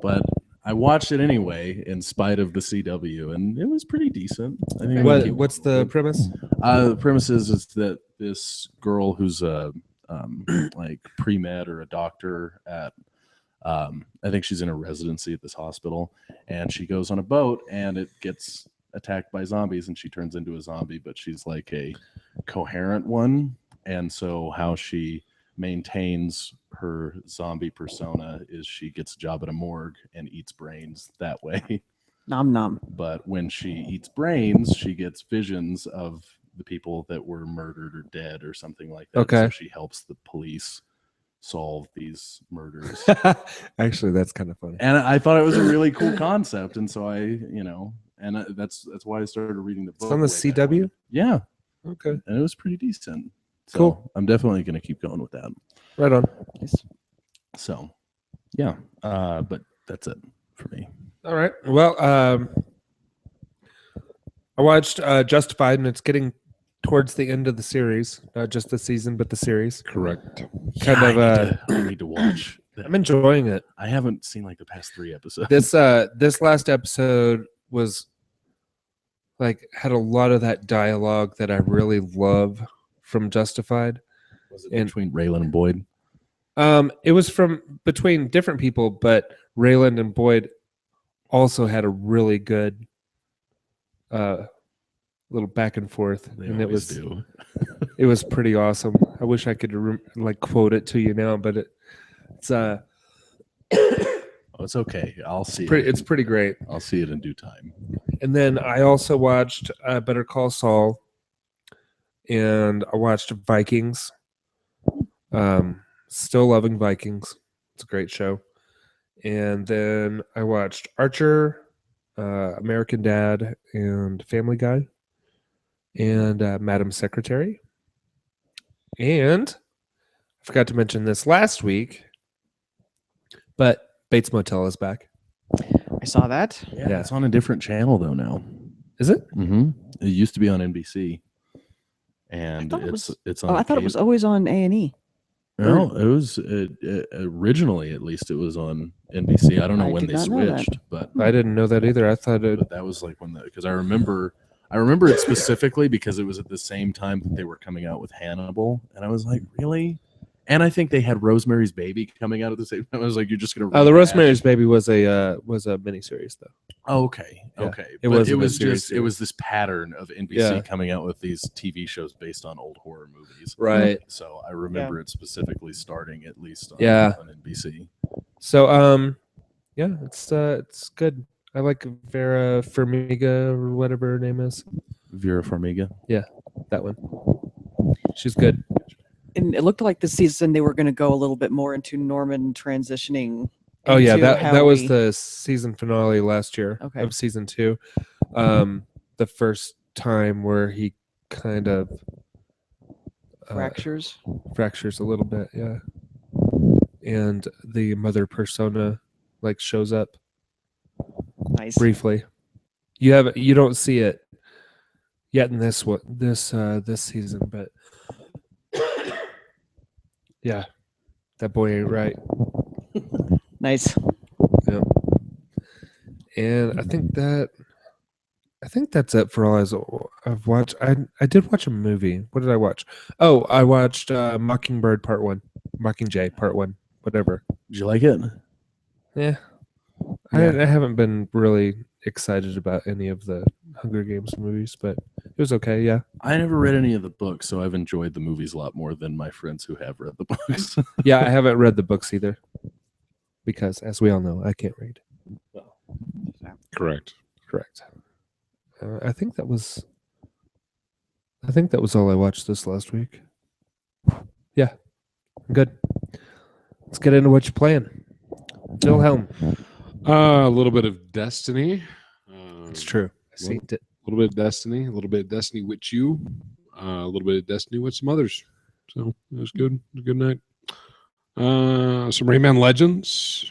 But I watched it anyway, in spite of the CW, and it was pretty decent. I think. What's the premise? The premise is that this girl who's a like pre-med or a doctor at I think she's in a residency at this hospital, and she goes on a boat and it gets attacked by zombies and she turns into a zombie, but she's like a coherent one, and so how she maintains her zombie persona is she gets a job at a morgue and eats brains that way. Nom nom. But when she eats brains, she gets visions of the people that were murdered or dead or something like that. Okay. So she helps the police solve these murders. Actually, that's kind of funny. And I thought it was a really cool concept. And so that's why I started reading the book. It's on the way back CW? when. Yeah. Okay. And it was pretty decent. So Cool. I'm definitely going to keep going with that. Right on. So, yeah. But that's it for me. All right. Well, I watched Justified, and it's getting towards the end of the series, not just the season, but the series. Correct. Kind I need to watch that. I'm enjoying it. I haven't seen like the past 3 episodes. This last episode was like had a lot of that dialogue that I really love from Justified. Was it And- between Raylan and Boyd? It was from between different people, but Raylan and Boyd also had a really good little back and forth, They and it always was do. it was pretty awesome. I wish I could like quote it to you now, but it's Oh, it's okay. I'll see pretty it. it's pretty great. I'll see it in due time. And then I also watched Better Call Saul, and I watched Vikings. Still loving Vikings. It's a great show. And then I watched Archer, American Dad, and Family Guy, and Madam Secretary. And I forgot to mention this last week, but Bates Motel is back. I saw that. Yeah. It's on a different channel though now. Is it? Mm-hmm. It used to be on NBC, and thought it was- it's on. Oh, I thought it was always on A&E. No, it was originally, at least, it was on NBC. I don't know I when did they not know that. switched, but I didn't know that either. I thought it. that was like when because I remember it specifically because it was at the same time that they were coming out with Hannibal, and I was like, really? And I think they had Rosemary's Baby coming out at the same time. I was like, you're just gonna. Oh, the rehash- Rosemary's Baby was a miniseries though. Oh, okay, Yeah, okay. it But wasn't it a was series just it was this pattern of NBC Yeah. coming out with these TV shows based on old horror movies. Right. So I remember it specifically starting at least on, Yeah. on NBC. So yeah, it's good. I like Vera Farmiga or whatever her name is. Vera Farmiga. That one. She's good. And it looked like this season they were going to go a little bit more into Norman transitioning. Oh yeah, into that how was we- the season finale last year Okay. of season 2. The first time where he kind of fractures. fractures a little bit, yeah. And the mother persona like shows up Nice. briefly. You don't see it yet in this season, but yeah, that boy ain't right. Nice. Yeah. And I think that's it for all I've watched. I did watch a movie. What did I watch? Oh, I watched Mockingbird Part 1. Mockingjay Part 1. Whatever. Did you like it? Yeah. Yeah. I haven't been really excited about any of the Hunger Games movies, but it was okay, yeah. I never read any of the books, so I've enjoyed the movies a lot more than my friends who have read the books. Yeah, I haven't read the books either. Because as we all know, I can't read. Correct. Correct. I think that was all I watched this last week. Yeah. Good. Let's get into what you're playing. Wilhelm. A little bit of Destiny. It's true. I see it. A little bit of Destiny. A little bit of Destiny with you. A little bit of Destiny with some others. So it was good. It was a good night. Some Rayman Legends.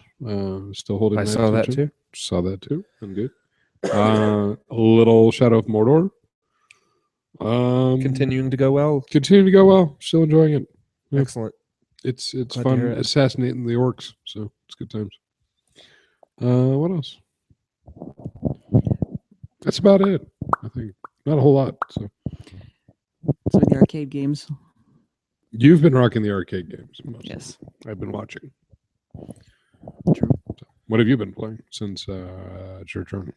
Still holding. I my saw that attention. too. Saw that too. I'm good. A little Shadow of Mordor. Continuing to go well. Continue to go well. Still enjoying it. Yeah. Excellent. It's Glad to fun hear it. assassinating the orcs. So it's good times. What else? That's about it. I think not a whole lot. So So the arcade games. you've been rocking the arcade games. Mostly. Yes. I've been watching. True. What have you been playing since it's your turn?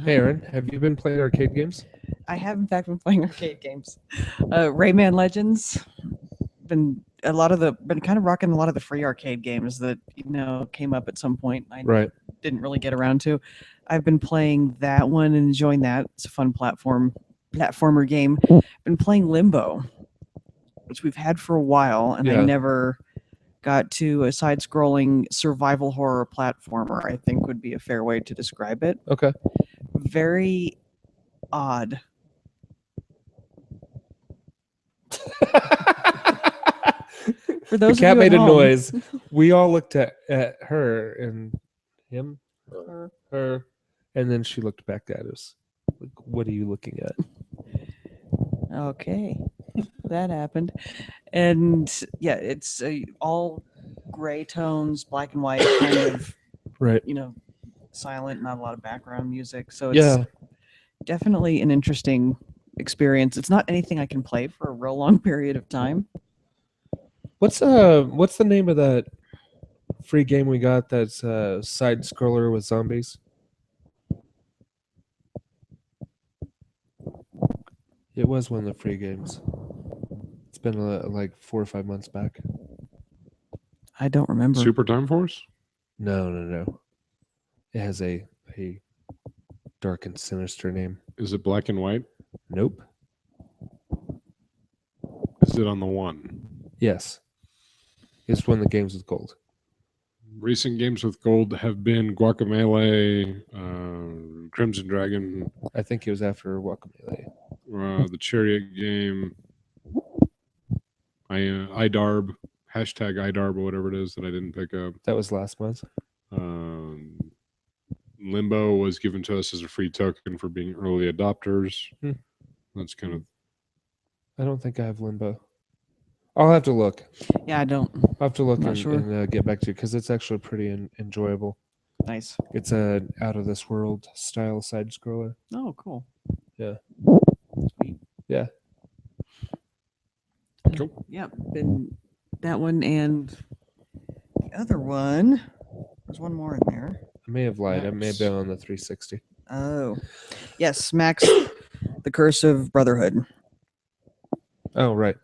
Hey, Erin, have you been playing arcade games? I have in fact been playing arcade games. Rayman Legends. Been kind of rocking a lot of the free arcade games that came up at some point. I Right. didn't really get around to. I've been playing that one and enjoying that. It's a fun platformer game. Been playing Limbo, which we've had for a while, and Yeah. I never got to a side-scrolling survival horror platformer, I think would be a fair way to describe it. Okay. Very odd. For those The cat of you at made a home- noise. We all looked at her and him, her, and then she looked back at us. Like, what are you looking at? Okay, that happened, and yeah, it's all gray tones, black and white, kind of Right. silent, not a lot of background music. So it's Yeah. definitely an interesting experience. It's not anything I can play for a real long period of time. What's the name of that free game we got that's side scroller with zombies? It was one of the free games. It's been like 4 or 5 months back. I don't remember. Super Time Force? No. It has a dark and sinister name. Is it black and white? Nope. Is it on the one? Yes. It's one of the games with gold. Recent games with gold have been Guacamelee, Crimson Dragon, I think it was after Guacamelee. the Chariot game, IDARB, hashtag IDARB or whatever it is that I didn't pick up. That was last month. Limbo was given to us as a free token for being early adopters. Hmm. That's kind of I don't think I have Limbo. I'll have to look. Yeah, I don't. I'll have to look Not and, sure. and get back to you because it's actually pretty enjoyable. Nice. It's a out of this world style side scroller. Oh, cool. Yeah. Yeah, been that one and the other one. There's one more in there. I may have lied. I may have been on the 360. Oh, yes, Max, The Curse of Brotherhood. Oh, right.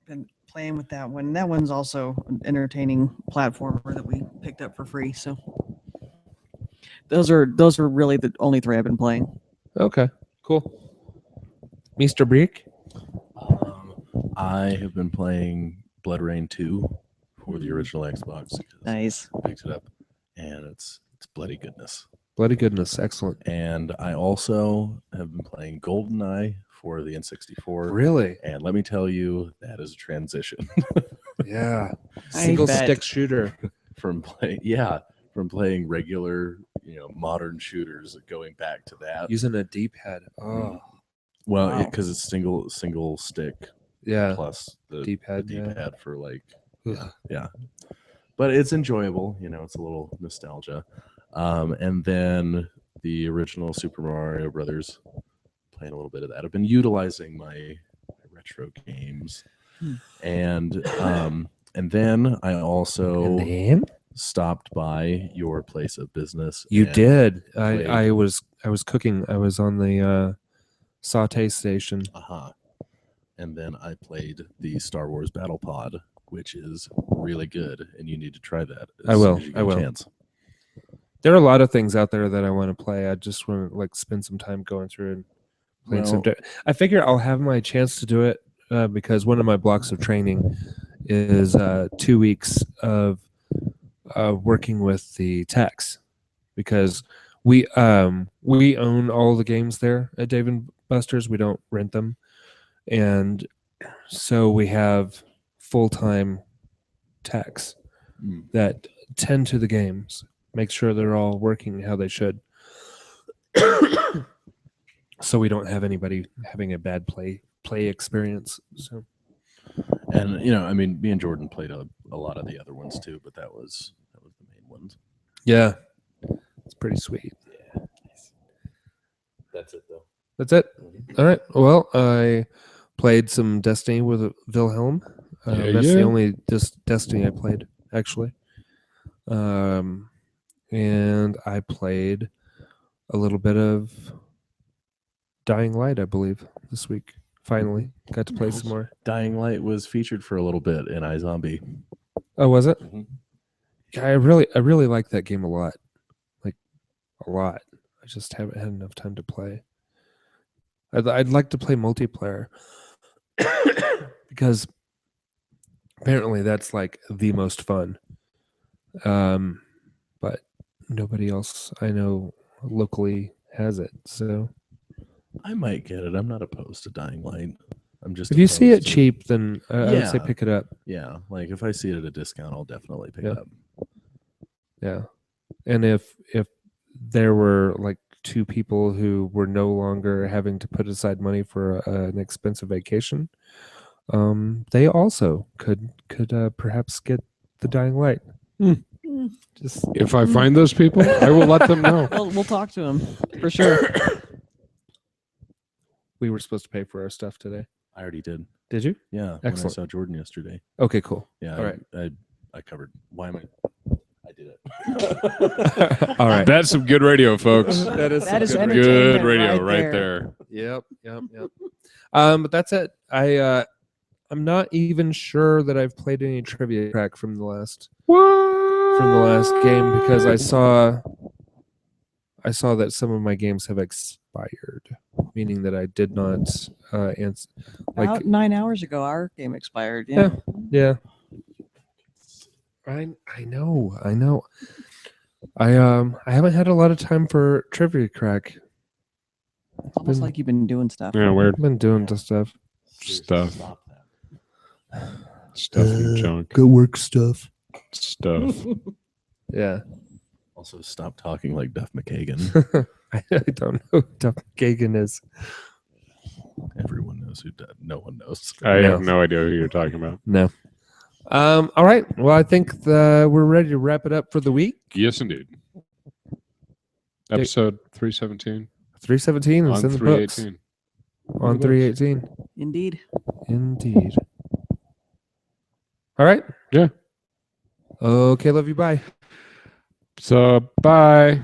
Been playing with that one. That one's also an entertaining platformer that we picked up for free. So those are really the only three I've been playing. Okay. Cool. Mr. Brick? I have been playing Blood Rain 2 for the original Xbox. Nice. I picked it up, and it's bloody goodness. Bloody goodness. Excellent. And I also have been playing GoldenEye for the N64. Really? And let me tell you, that is a transition Yeah. I Single bet. stick shooter. from playing regular, modern shooters, going back to that. Using a D-pad. Oh. Well, Wow. because it's single stick Yeah. plus the D-pad. Yeah. D-pad for like, Ugh. yeah. But it's enjoyable, it's a little nostalgia. And then the original Super Mario Brothers, playing a little bit of that. I've been utilizing my retro games, and then I also And then? stopped by your place of business. You and did. played- I was cooking. I was on the saute station. And then I played the Star Wars Battle Pod, which is really good, and you need to try that. I will. As you get I a will. Chance. There are a lot of things out there that I want to play. I just want to spend some time going through and playing some. I figure I'll have my chance to do it because one of my blocks of training is 2 weeks of working with the techs, because we own all the games there at Dave and Buster's. We don't rent them, and so we have full-time techs that tend to the games, make sure they're all working how they should. So we don't have anybody having a bad play experience. So, And me and Jordan played a lot of the other ones too, but that was the main ones. yeah, it's pretty sweet. Yeah, that's it though. That's it. All right. Well, I played some Destiny with Wilhelm. That's the only Destiny I played, actually. And I played a little bit of Dying Light, I believe, this week. Finally, got to play some more. Dying Light was featured for a little bit in iZombie. Oh, was it? Mhm. Yeah, I really like that game a lot. Like, a lot. I just haven't had enough time to play. I'd like to play multiplayer because apparently that's like the most fun. But nobody else I know locally has it. So I might get it. I'm not opposed to Dying Light. I'm just if you see it opposed to- cheap, then I would say Yeah. pick it up. Yeah, like if I see it at a discount, I'll definitely pick it up. Yeah. And if there were like two people who were no longer having to put aside money for an expensive vacation, they also could perhaps get the Dying Light. Just If I find those people, I will let them know. We'll talk to him for sure. we were supposed to pay for our stuff today. I already did. Did you? Yeah, when I Excellent. saw Jordan yesterday. Okay, cool. Yeah, All right. I covered. Why am I did it. All right. That's some good radio, folks. That is That is good entertainment Good radio right right there. Yep. But that's it. I'm not even sure that I've played any trivia track from the last game because I saw that some of my games have expired, meaning that I did not answer. About 9 hours ago, our game expired. Yeah. Yeah. I know. I haven't had a lot of time for trivia crack. It's almost like you've been doing stuff. Yeah, weird I've been doing the stuff. stuff. Stop that. Stuff and junk. Good work stuff. Stuff. Yeah. Also, stop talking like Duff McKagan. I don't know who Duff Kagan is. Everyone knows who did. No one knows. I No. have no idea who you're talking about. No. All right. Well, I think we're ready to wrap it up for the week. Yes, indeed. Episode 317 317 is on in the books. 318. On 318. Indeed. Indeed. All right. Yeah. Okay. Love you. Bye. So, bye.